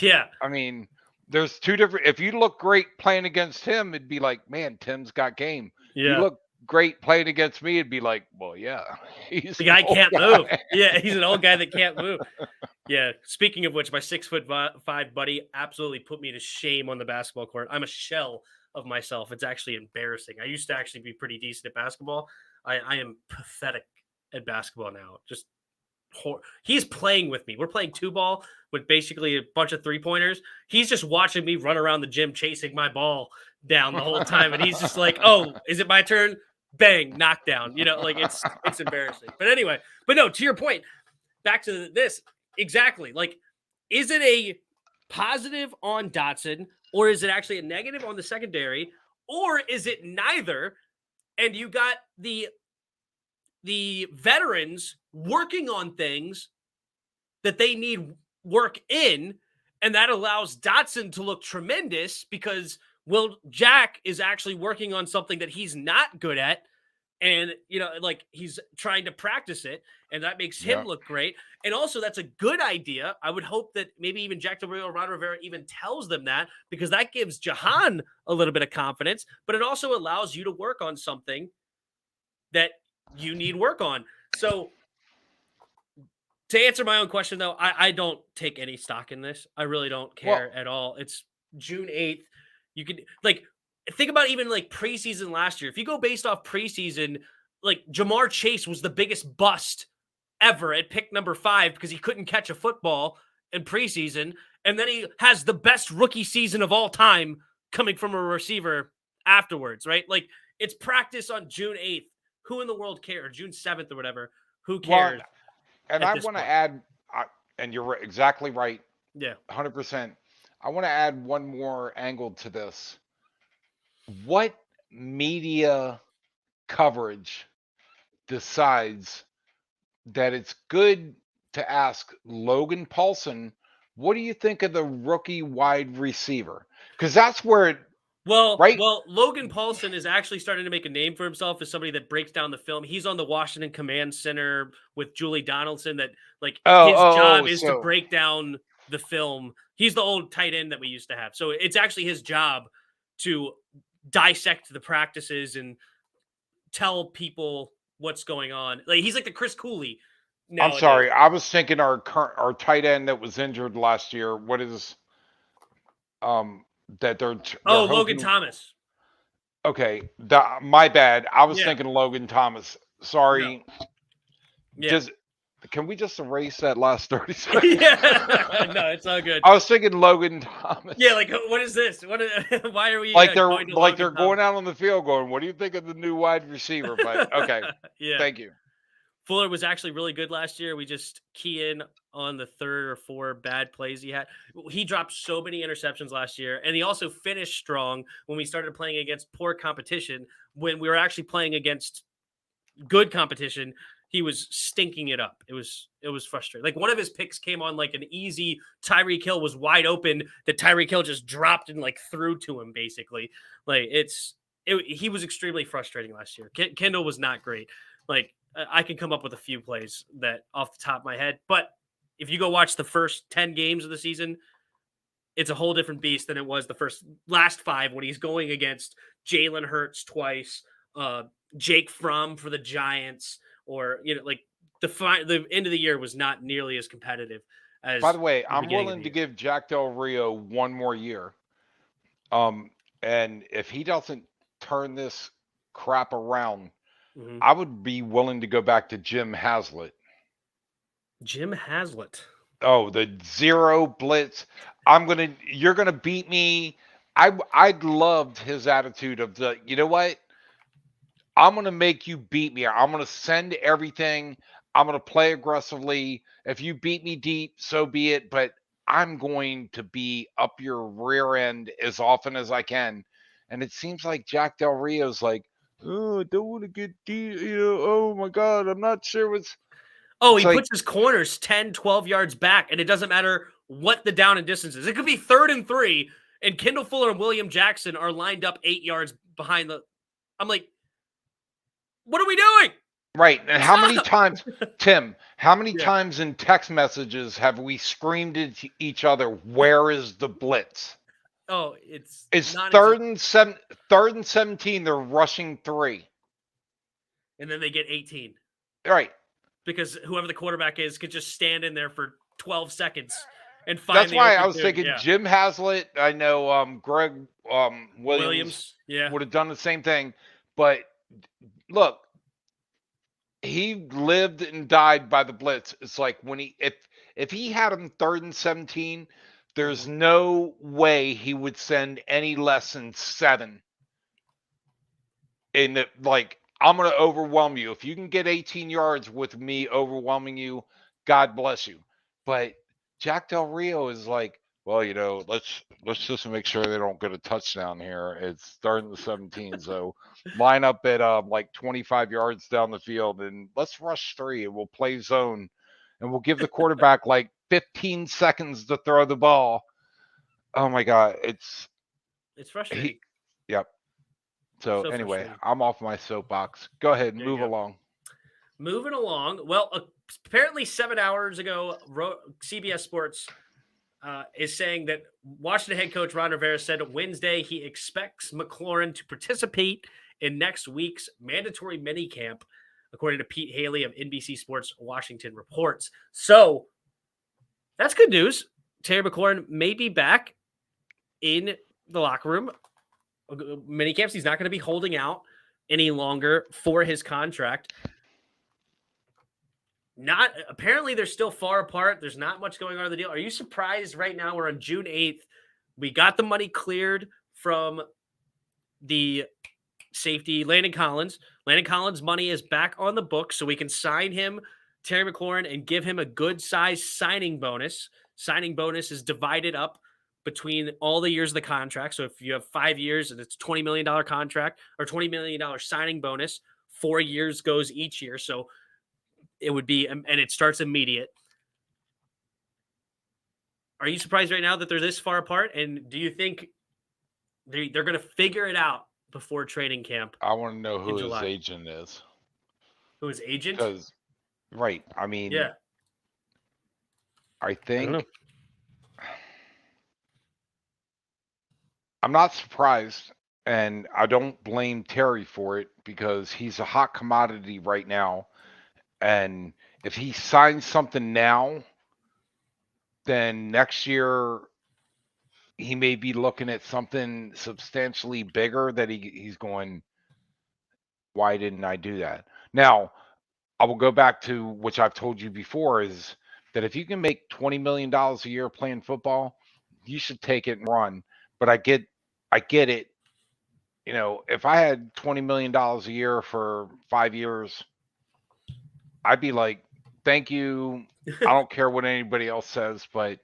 Yeah. I mean, there's two different. If you look great playing against him, it'd be like, man, Tim's got game. Yeah. You look great playing against me, it'd be like, well, yeah, he's The an guy old can't guy. move. Yeah, he's an old guy that can't move. Yeah. Speaking of which, my 6'5" buddy absolutely put me to shame on the basketball court. I'm a shell of myself. It's actually embarrassing. I used to actually be pretty decent at basketball. I am pathetic at basketball now. Just he's playing with me. We're playing two ball with basically a bunch of 3-pointers. He's just watching me run around the gym chasing my ball down the whole time, and he's just like, "Oh, is it my turn?" Bang, knockdown. Like it's embarrassing. But anyway, but no, to your point, back to this exactly. Like, is it a positive on Dotson, or is it actually a negative on the secondary, or is it neither? And you got the veterans working on things that they need work in, and that allows Dotson to look tremendous because Will Jack is actually working on something that he's not good at, and like he's trying to practice it, and that makes him Yeah. look great. And also, that's a good idea. I would hope that maybe even Jack Del Rio or Ron Rivera even tells them that, because that gives Jahan a little bit of confidence, but it also allows you to work on something that you need work on. So to answer my own question, though, I don't take any stock in this. I really don't Well, care at all. It's June 8th. You could like think about even like preseason last year. If you go based off preseason, like Jamar Chase was the biggest bust ever at pick number 5 because he couldn't catch a football in preseason. And then he has the best rookie season of all time coming from a receiver afterwards, right? Like it's practice on June 8th. Who in the world cares? Or June 7th or whatever. Who well, cares and at I this want to point? add, and you're exactly right, Yeah. 100%. I want to add one more angle to this. What media coverage decides that it's good to ask Logan Paulson, what do you think of the rookie wide receiver? Because that's where it, Well, right? well, Logan Paulson is actually starting to make a name for himself as somebody that breaks down the film. He's on the Washington Command Center with Julie Donaldson. That like his job is to So break down the film. He's the old tight end that we used to have. So it's actually his job to dissect the practices and tell people what's going on. Like he's like the Chris Cooley I'm nowadays. sorry. I was thinking our tight end that was injured last year. What is um that they're Oh, Logan hoping? Thomas. Okay, my bad. I was Yeah. thinking Logan Thomas. No. Sorry. Yeah. Does Can we just erase that last 30 seconds? Yeah. No, it's all good. I was thinking Logan Thomas. Yeah, like what is this? Why are we Like they're going to like Logan they're going Thomas? out on the field going, "What do you think of the new wide receiver?" But okay, Yeah, thank you. Fuller was actually really good last year. We just key in on the 3rd or 4 bad plays he had. He dropped so many interceptions last year, and he also finished strong when we started playing against poor competition. When we were actually playing against good competition, he was stinking it up. It was frustrating. Like one of his picks came on like an easy Tyreek Hill was wide open that Tyreek Hill just dropped and like threw to him basically. Like he was extremely frustrating last year. Kendall was not great. Like I can come up with a few plays that off the top of my head, but if you go watch the first 10 games of the season, it's a whole different beast than it was the last 5 when he's going against Jalen Hurts twice, uh, Jake Fromm for the Giants, or like the end of the year was not nearly as competitive By as the way, the I'm beginning of the willing to year. give Jack Del Rio one more year. And if he doesn't turn this crap around, Mm-hmm. I would be willing to go back to Jim Haslett. Jim Haslett. Oh, the zero blitz. You're gonna beat me. I loved his attitude of the, you know what? I'm gonna make you beat me. I'm gonna send everything. I'm gonna play aggressively. If you beat me deep, so be it. But I'm going to be up your rear end as often as I can. And it seems like Jack Del Rio's like, oh, I don't want to get deep. Oh my God, I'm not sure what's. Oh, It's he like, puts his corners 10, 12 yards back, and it doesn't matter what the down and distance is. It could be 3rd and 3, and Kendall Fuller and William Jackson are lined up 8 yards behind the. I'm like, what are we doing? right. And how many Stop! times, Tim, how many Yeah. times in text messages have we screamed at each other, where is the blitz? Oh, it's It's non-existent. third and 17. They're rushing 3. and then they get 18. Right. Because whoever the quarterback is could just stand in there for 12 seconds and find That's the why open I was dude. thinking Yeah. Jim Haslett. I know Greg Williams Yeah. would have done the same thing. But look, he lived and died by the blitz. It's like when if he had him 3rd and 17, there's no way he would send any less than 7. And like, I'm going to overwhelm you. If you can get 18 yards with me overwhelming you, God bless you. But Jack Del Rio is like, well, let's just make sure they don't get a touchdown here. It's 3rd and 17, so line up at like 25 yards down the field and let's rush 3 and we'll play zone and we'll give the quarterback like 15 seconds to throw the ball. Oh my God, it's frustrating. Yep. So anyway, I'm off my soapbox. Go ahead, move along. Moving along. Well, apparently 7 hours ago, CBS Sports is saying that Washington head coach Ron Rivera said Wednesday he expects McLaurin to participate in next week's mandatory minicamp, according to Pete Haley of NBC Sports Washington reports. So that's good news. Terry McLaurin may be back in the locker room. Minicamps, he's not going to be holding out any longer for his contract. Apparently they're still far apart. There's not much going on in the deal. Are you surprised right now? We're on June 8th. We got the money cleared from the safety, Landon Collins. Landon Collins' money is back on the book, so we can sign him, Terry McLaurin, and give him a good size signing bonus. Signing bonus is divided up between all the years of the contract. So if you have 5 years and it's $20 million contract or $20 million signing bonus, 4 years goes each year. So it would be, and it starts immediate. Are you surprised right now that they're this far apart? And do you think they're going to figure it out before training camp? I want to know who his agent is. Who his agent? Because, right. I mean, yeah. I think I'm not surprised, and I don't blame Terry for it because he's a hot commodity right now. And if he signs something now, then next year he may be looking at something substantially bigger that he's going, why didn't I do that? Now, I will go back to which I've told you before is that if you can make $20 million a year playing football, you should take it and run. But I get it. If I had $20 million a year for 5 years, I'd be like, thank you. I don't care what anybody else says, but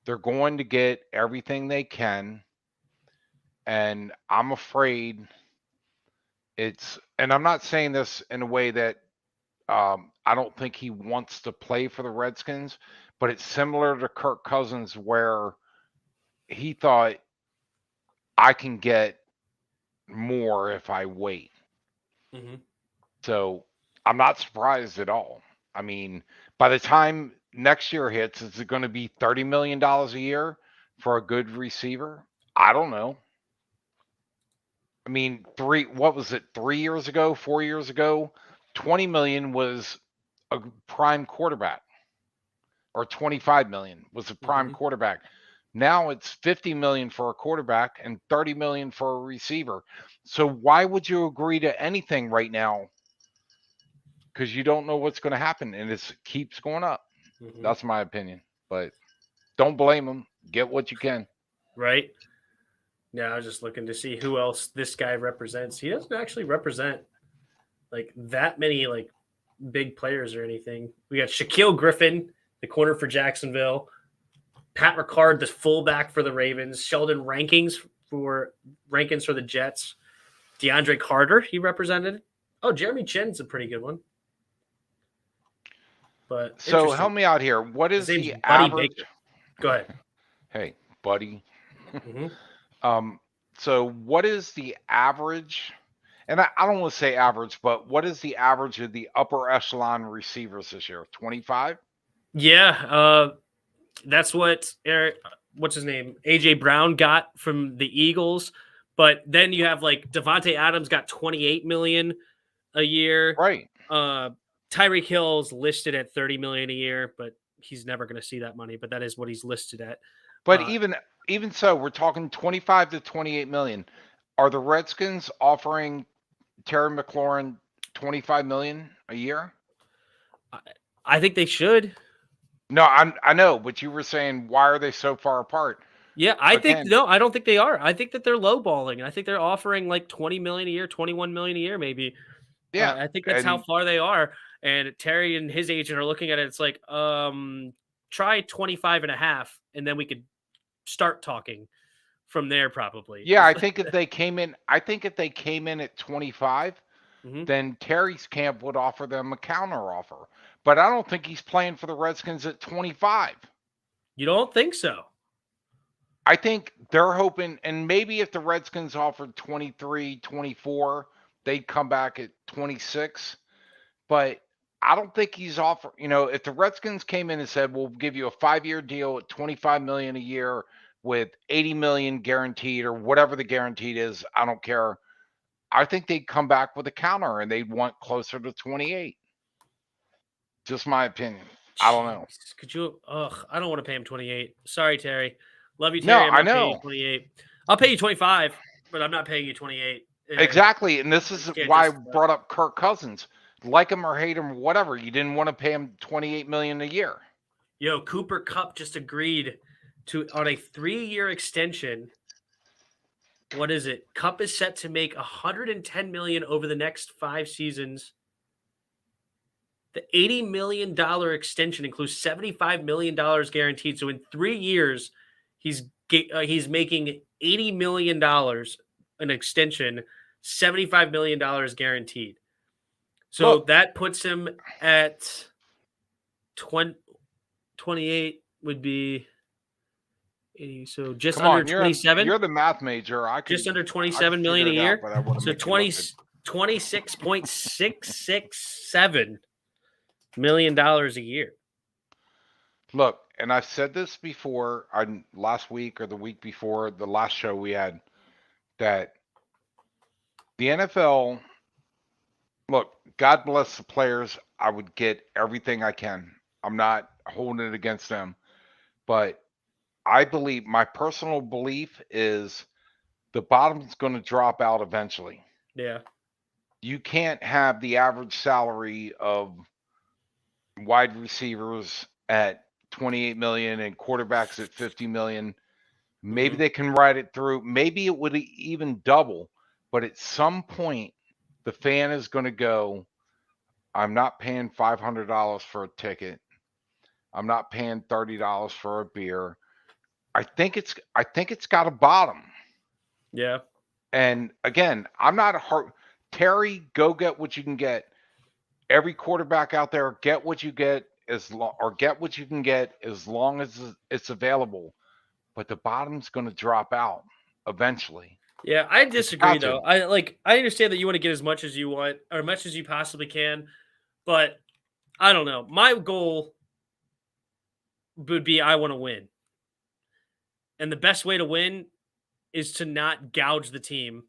they're going to get everything they can. And I'm afraid and I'm not saying this in a way that I don't think he wants to play for the Redskins, but it's similar to Kirk Cousins where he thought I can get more if I wait. Mm-hmm. So I'm not surprised at all. I mean, by the time next year hits, is it going to be $30 million a year for a good receiver? I don't know. I mean, 3 years ago, 4 years ago, 20 million was a prime quarterback, or 25 million was a prime quarterback. Now it's 50 million for a quarterback and 30 million for a receiver. So why would you agree to anything right now? Because you don't know what's going to happen, and it keeps going up. That's my opinion. But don't blame them. Get what you can. Right. Yeah, I was just looking to see who else this guy represents. He doesn't actually represent like that many like big players or anything. We got Shaquille Griffin, the corner for Jacksonville, Pat Ricard, the fullback for the Ravens, Sheldon Rankins for the Jets, DeAndre Carter, he represented. Oh, Jeremy Chin's a pretty good one. But so help me out here. What is the average? Baker. Go ahead. Hey, buddy. So what is the average? And I don't want to say average, but what is the average of the upper echelon receivers this year? 25? Yeah, that's what what's his name? AJ Brown got from the Eagles. But then you have like Devontae Adams got 28 million. a year. Right. Tyreek Hill's listed at $30 million a year, but he's never going to see that money. But that is what he's listed at. But even so, we're talking 25 to 28 million. Are the Redskins offering Terry McLaurin 25 million a year? I think they should. No, I know, but you were saying why are they so far apart? Yeah, I don't think they are. I think that they're lowballing. I think they're offering like 20 million a year, 21 million a year, maybe. Yeah, I think that's how far they are. And Terry and his agent are looking at it. It's like, try 25 and a half, and then we could start talking from there probably. Yeah, I think if they came in at 25, then Terry's camp would offer them a counter offer. But I don't think he's playing for the Redskins at 25. You don't think so? I think they're hoping, and maybe if the Redskins offered 23, 24, they'd come back at 26. But I don't think he's offering, if the Redskins came in and said, we'll give you a 5-year deal at 25 million a year with 80 million guaranteed or whatever the guaranteed is, I don't care. I think they'd come back with a counter and they'd want closer to 28. Just my opinion. I don't know. Could you? I don't want to pay him 28. Sorry, Terry. Love you, No, Terry. I'm I not paying you know. 28. I'll pay you 25, but I'm not paying you 28. Exactly. And this is why I brought up Kirk Cousins. Like him or hate him or whatever, you didn't want to pay him 28 million a year. Yo, Cooper Kupp just agreed on a 3-year extension. What is it? Kupp is set to make 110 million over the next 5 seasons. The $80 million extension includes $75 million guaranteed. So in 3 years, he's making $80 million an extension, $75 million guaranteed. So that puts him at 28 would be 80. So just under 27. You're the math major. Just under 27 million a year. So 26.667 $1 million a year. Look, and I've said this before, last week or the week before the last show we had, that the NFL, look, God bless the players. I would get everything I can. I'm not holding it against them. But I believe, my personal belief is the bottom's going to drop out eventually. Yeah. You can't have the average salary of wide receivers at 28 million and quarterbacks at 50 million. Maybe they can ride it through. Maybe it would even double. But at some point, the fan is going to go, I'm not paying $500 for a ticket. I'm not paying $30 for a beer. I think it's got a bottom. Yeah. And again, I'm not a hard Terry, go get what you can get. Every quarterback out there, get what you get get what you can get as long as it's available. But the bottom's going to drop out eventually. Yeah, I disagree though. I understand that you want to get as much as you want or as much as you possibly can, but I don't know. My goal would be I want to win. And the best way to win is to not gouge the team.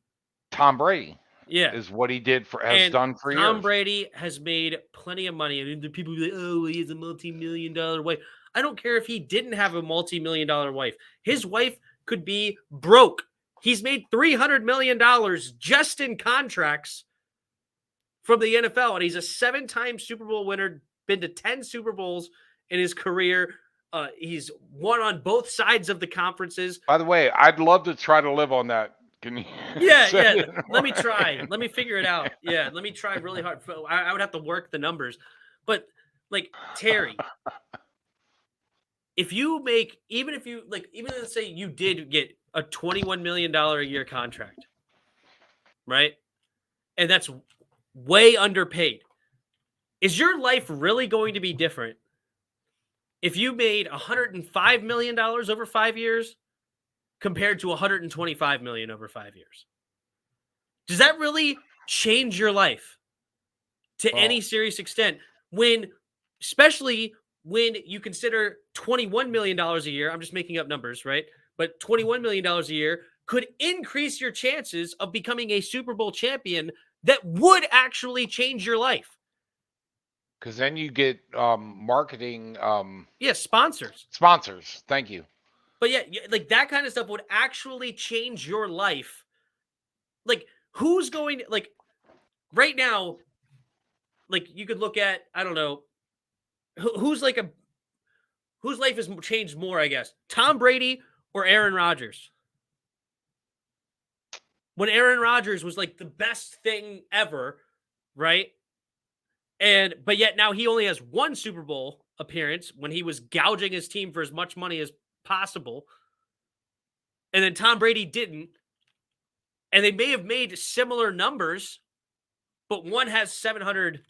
Tom Brady. Yeah. Is what he has done for years. Tom Brady has made plenty of money. I mean, the people be like, oh, he has a multi-million-dollar wife. I don't care if he didn't have a multi-million-dollar wife. His wife could be broke. He's made $300 million just in contracts from the NFL. And he's a 7-time Super Bowl winner, been to 10 Super Bowls in his career. He's won on both sides of the conferences. By the way, I'd love to try to live on that. Can you? Yeah. Let me try. Let me figure it out. Yeah, let me try really hard. I would have to work the numbers. But like Terry, even let's say you did get a $21 million a year contract, right? And that's way underpaid. Is your life really going to be different if you made $105 million over 5 years compared to $125 million over 5 years? Does that really change your life to any serious extent? Especially when you consider $21 million a year, I'm just making up numbers, right? But $21 million a year could increase your chances of becoming a Super Bowl champion that would actually change your life. Because then you get marketing. Yeah, sponsors. Sponsors. Thank you. But yeah, like that kind of stuff would actually change your life. Like, who's going to, like, right now, like, you could look at, I don't know, who's like whose life has changed more, I guess, Tom Brady or Aaron Rodgers? When Aaron Rodgers was like the best thing ever, right? But yet now he only has one Super Bowl appearance when he was gouging his team for as much money as possible. And then Tom Brady didn't. And they may have made similar numbers, but one has 700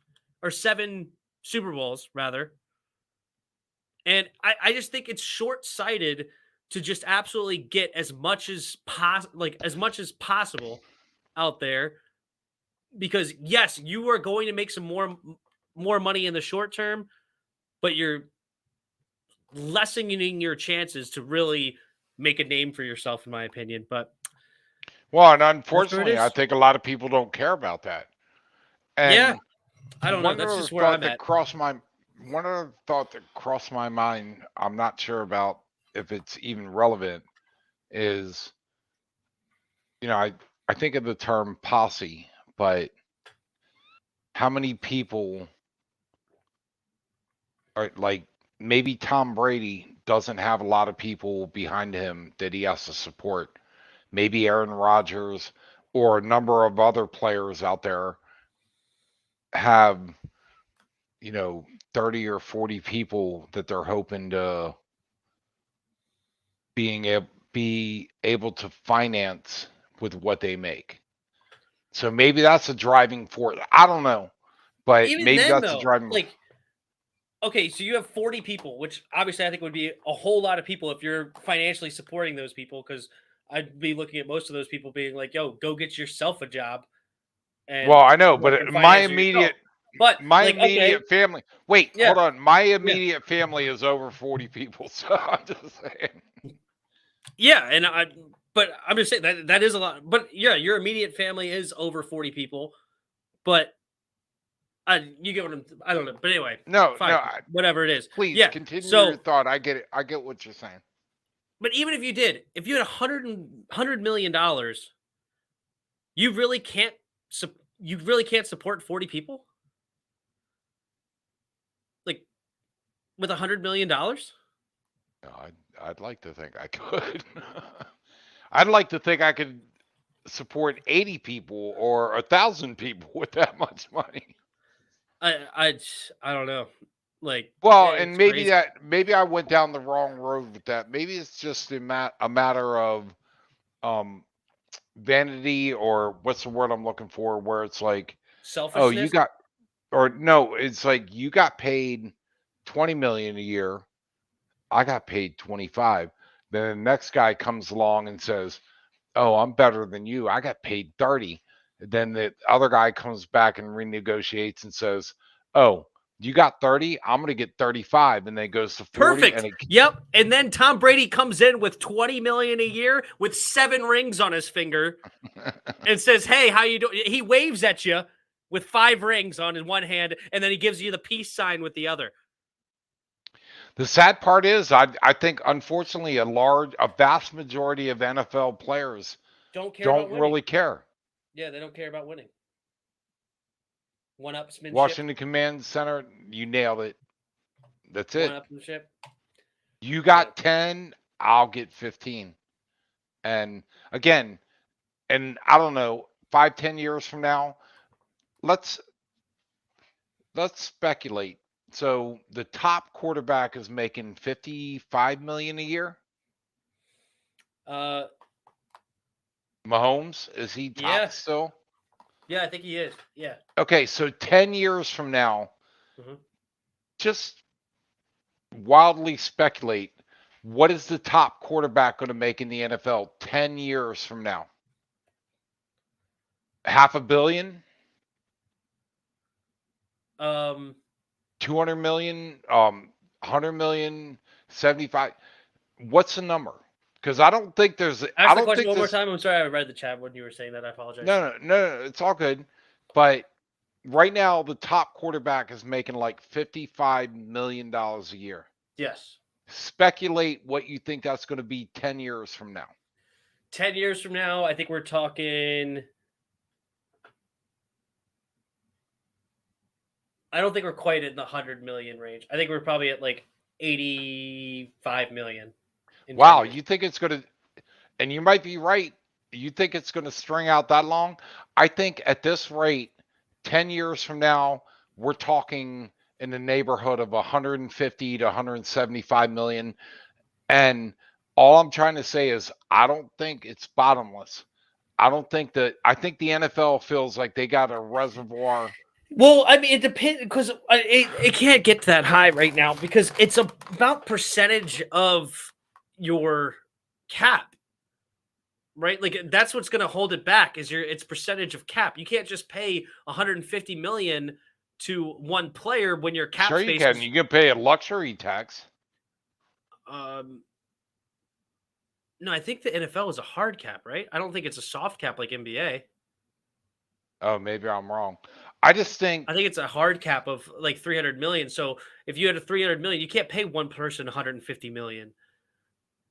or 7 Super Bowls rather. And I just think it's short-sighted to just absolutely get as much as possible out there, because yes, you are going to make some more money in the short term, but you're lessening your chances to really make a name for yourself, in my opinion. But well, and that's where it unfortunately, I is. think a lot of people don't care about that. Yeah, And I don't know. one That's other just where thought I'm that at. crossed my mind, I'm not sure about if it's even relevant, is, I think of the term posse, but how many people are like, maybe Tom Brady doesn't have a lot of people behind him that he has to support. Maybe Aaron Rodgers or a number of other players out there have, you know, 30 or 40 people that they're hoping to be able to finance with what they make. So maybe that's a driving force. I don't know, but Even maybe then, that's a though, driving. like, okay, so you have 40 people, which obviously I think would be a whole lot of people if you're financially supporting those people. Because I'd be looking at most of those people being like, "Yo, go get yourself a job Well, and I know, but and finance it yourself." But my like, okay, immediate family. Wait, yeah, hold on. My yeah, immediate family is over 40 people, so I'm just saying. yeah, and but I'm just saying that is a lot. But yeah, your immediate family is over 40 people, but you get what I don't know. But anyway, No, fine, no. whatever it is. Please Yeah. continue your So, thought. I get it. I get what you're saying. but even if you did, if you had $100 million, you really can't. You really can't support 40 people, like, with $100 million. No, I'd like to think I could. I'd like to think I could support 80 people or 1,000 people with that much money. I don't know. Like, Well, and it's crazy. maybe I went down the wrong road with that. Maybe it's just a matter of um vanity, or what's the word I'm looking for, where it's like, oh, you Selfishness. got, or no, it's like you got paid 20 million a year. I got paid 25. Then the next guy comes along and says, "Oh, I'm better than you. I got paid 30." Then the other guy comes back and renegotiates and says, "Oh, you got 30. I'm going to get 35." And then it goes to 40, Perfect. and Yep. And then Tom Brady comes in with 20 million a year with 7 rings on his finger and says, "Hey, how you doing?" He waves at you with 5 rings on in one hand, and then he gives you the peace sign with the other. the sad part is, I think unfortunately a vast majority of NFL players Don't care about don't winning. really care. Yeah, they don't care about winning. One-upsmanship. Washington Command Center, you nailed it. That's it. One-upsmanship. You Yeah. got 10, I'll get 15. And again, and I don't know, 5, 10 years from now, let's speculate. So the top quarterback is making 55 million a year. Uh, Mahomes, is he top yeah. still? Yeah, I think he is. Yeah. Okay, so 10 years from now, Mhm. just wildly speculate, what is the top quarterback going to make in the NFL 10 years from now? Half a billion? Um, 200 million? 100 million? 75? What's the number? Because I ask the don't question think one more this, time. I'm sorry, I read the chat when you were saying that. I apologize. no, no, no, no, it's all good. But right now, the top quarterback is making like $55 million a year. Yes. Speculate what you think that's going to be 10 years from now. 10 years from now, I think we're talking. I don't think we're quite in the 100 million range. I think we're probably at like 85 million. Wow, you think it's going to, and you might be right. You think it's going to string out that long? I think at this rate, 10 years from now, we're talking in the neighborhood of 150 to 175 million. And all I'm trying to say is, I don't think it's bottomless. I think the NFL feels like they got a reservoir. Well, I mean, it depends because it can't get that high right now because it's about percentage of your cap, right? Like that's what's going to hold it back is it's percentage of cap. You can't just pay 150 million to one player when your cap Sure, space you can. You can pay a luxury tax. No, I think the NFL is a hard cap, right? I don't think it's a soft cap like NBA. Oh, maybe I'm wrong. I think it's a hard cap of like 300 million. So if you had a 300 million, you can't pay one person 150 million.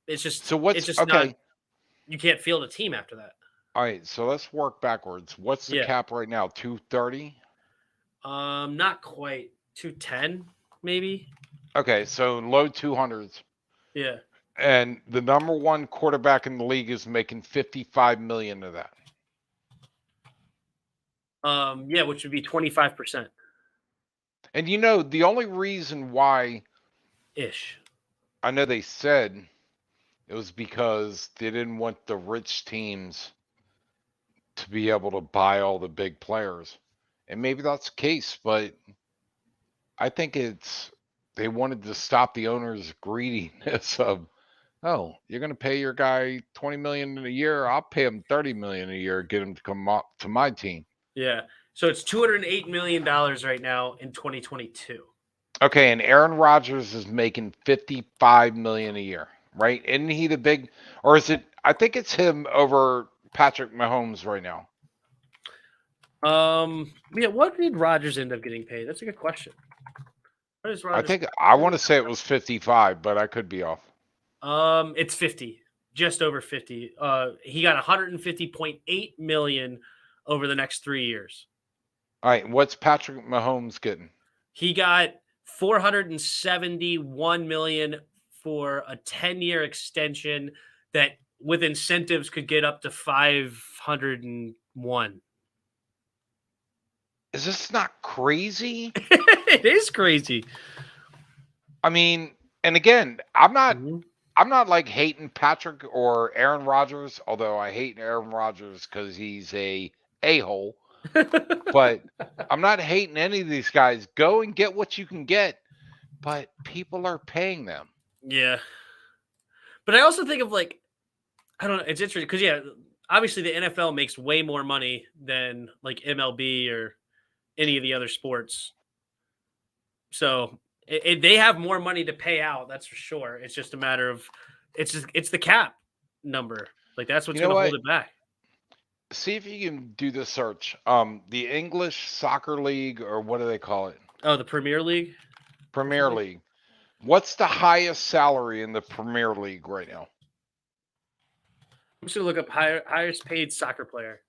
It's just okay. Not, you can't field a team after that. All right, so let's work backwards. What's the cap right now? 230? Not quite. 210 maybe. Okay, so low 200s. Yeah. And the number one quarterback in the league is making 55 million of that. Yeah, which would be 25%. And the only reason why I know they said it was because they didn't want the rich teams to be able to buy all the big players. And maybe that's the case, but I think they wanted to stop the owners' greediness of, oh, you're going to pay your guy 20 million a year, I'll pay him 30 million a year, get him to come up to my team. Yeah. So it's $208 million right now in 2022. Okay, and Aaron Rodgers is making 55 million a year, right? Isn't he the big, or is it? I think it's him over Patrick Mahomes right now. Yeah. What did Rodgers end up getting paid? That's a good question. I want to say it was 55, but I could be off. It's 50, just over 50. He got 150.8 million over the next 3 years. All right, what's Patrick Mahomes getting? He got 471 million for a 10-year extension that with incentives could get up to 501. Is this not crazy? It is crazy. I mean, and again, I'm not like hating Patrick or Aaron Rodgers, although I hate Aaron Rodgers because he's a hole. But I'm not hating any of these guys. Go and get what you can get, but people are paying them. Yeah. But I also think of like, I don't know, it's interesting because obviously the NFL makes way more money than like MLB or any of the other sports. So they have more money to pay out, that's for sure. It's just a matter of it's the cap number. Like that's what's going to hold it back. See if you can do the search. The English Soccer League, or what do they call it? Oh, the Premier League? Premier League. What's the highest salary in the Premier League right now? I'm just going to look up highest paid soccer player.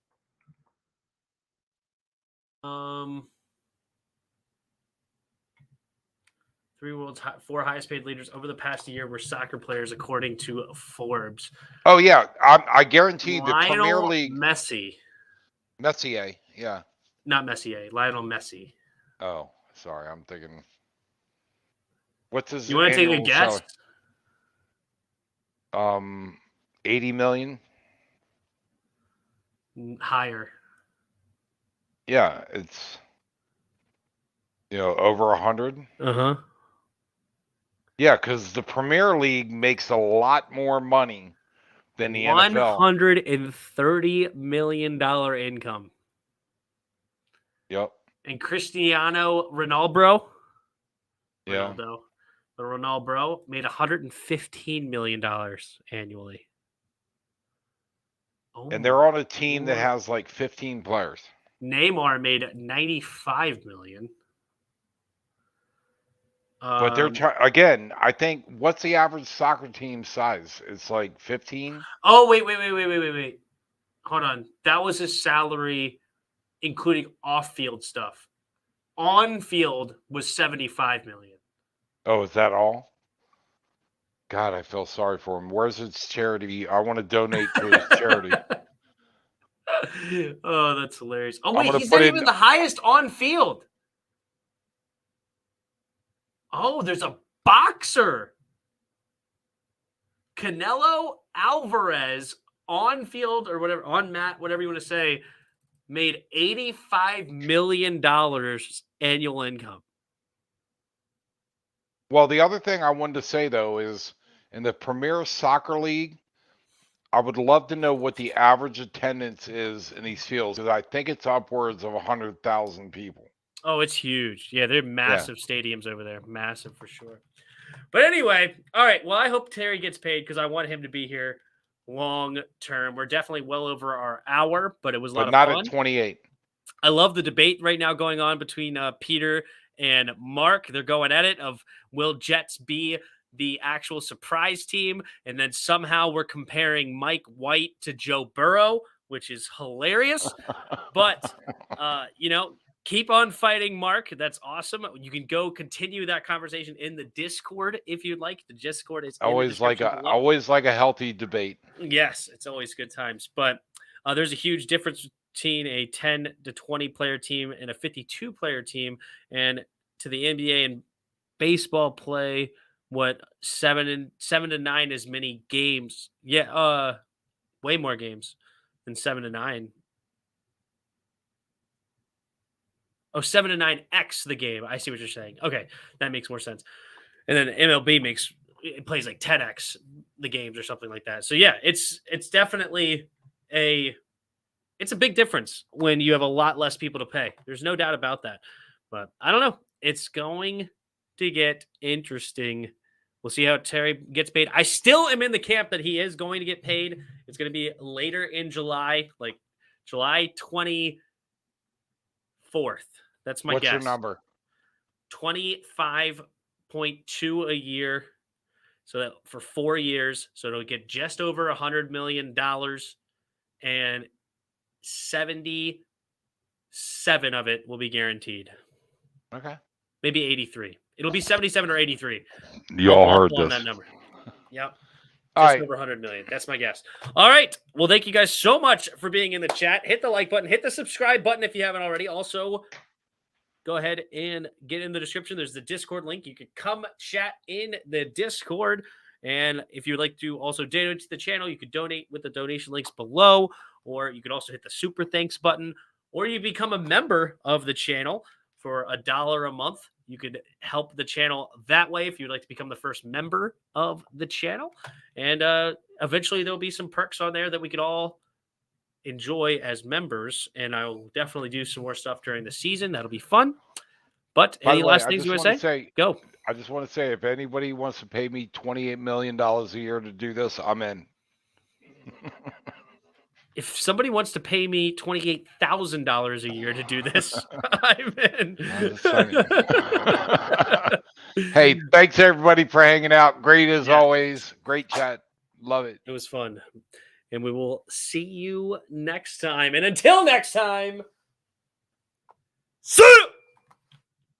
Four highest paid leaders over the past year were soccer players, according to Forbes. Oh yeah, I guarantee the Premier League. Messier, yeah. Not Messier, Lionel Messi. Oh, sorry, I'm thinking. What's his? You want to take a guess? Salary? 80 million. Higher. Yeah, it's over 100. Uh-huh. Yeah, because the Premier League makes a lot more money than the NFL. $130 million income. Yep. And Cristiano Ronaldo. Yeah. The Ronaldo made $115 million annually. And they're on a team that has like 15 players. Neymar made $95 million. But they're again. I think what's the average soccer team size? It's like 15. Oh wait. Hold on. That was his salary, including off-field stuff. On-field was $75 million. Oh, is that all? God, I feel sorry for him. Where's his charity? I want to donate to his charity. Oh, that's hilarious. Oh wait, he's not even the highest on-field. Oh, there's a boxer. Canelo Alvarez on field or whatever, on mat, whatever you want to say, made $85 million annual income. Well, the other thing I wanted to say, though, is in the Premier Soccer League, I would love to know what the average attendance is in these fields, because I think it's upwards of 100,000 people. Oh, it's huge. Yeah, they're massive stadiums over there. Massive for sure. But anyway, all right. Well, I hope Terry gets paid because I want him to be here long term. We're definitely well over our hour, but it was a lot of fun. But not at 28. I love the debate right now going on between Peter and Mark. They're going at it of will Jets be the actual surprise team? And then somehow we're comparing Mike White to Joe Burrow, which is hilarious. But, keep on fighting, Mark. That's awesome. You can go continue that conversation in the Discord if you'd like. The Discord is always like a healthy debate. Yes, it's always good times. But there's a huge difference between a 10 to 20 player team and a 52 player team. And to the NBA and baseball play, what 7 to 9 as many games? Yeah, way more games than 7 to 9. Oh, 7 to 9x the game. I see what you're saying. Okay, that makes more sense. And then MLB plays like 10x the games or something like that. So yeah, it's definitely it's a big difference when you have a lot less people to pay. There's no doubt about that. But I don't know. It's going to get interesting. We'll see how Terry gets paid. I still am in the camp that he is going to get paid. It's going to be later in July, like July 24th. That's my guess. What's your number? 25.2 a year. So that for 4 years. So it'll get just over $100 million and 77 of it will be guaranteed. Okay. Maybe 83. It'll be 77 or 83. You all heard on this. That number. Yep. All Just right. over 100 million. That's my guess. All right. Well, thank you guys so much for being in the chat. Hit the like button. Hit the subscribe button if you haven't already. Also, go ahead and get in the description. There's the Discord link. You can come chat in the Discord. And if you'd like to also donate to the channel, you could donate with the donation links below, or you could also hit the super thanks button, or you become a member of the channel for $1 a month. You could help the channel that way if you'd like to become the first member of the channel. And eventually there'll be some perks on there that we could all enjoy as members. And I will definitely do some more stuff during the season. That'll be fun. But any last things you want to say? Go. I just want to say, if anybody wants to pay me $28 million a year to do this, I'm in. If somebody wants to pay me $28,000 a year to do this, I'm in. Hey, thanks everybody for hanging out. Great as always. Great chat. Love it. It was fun. And we will see you next time. And until next time, see you!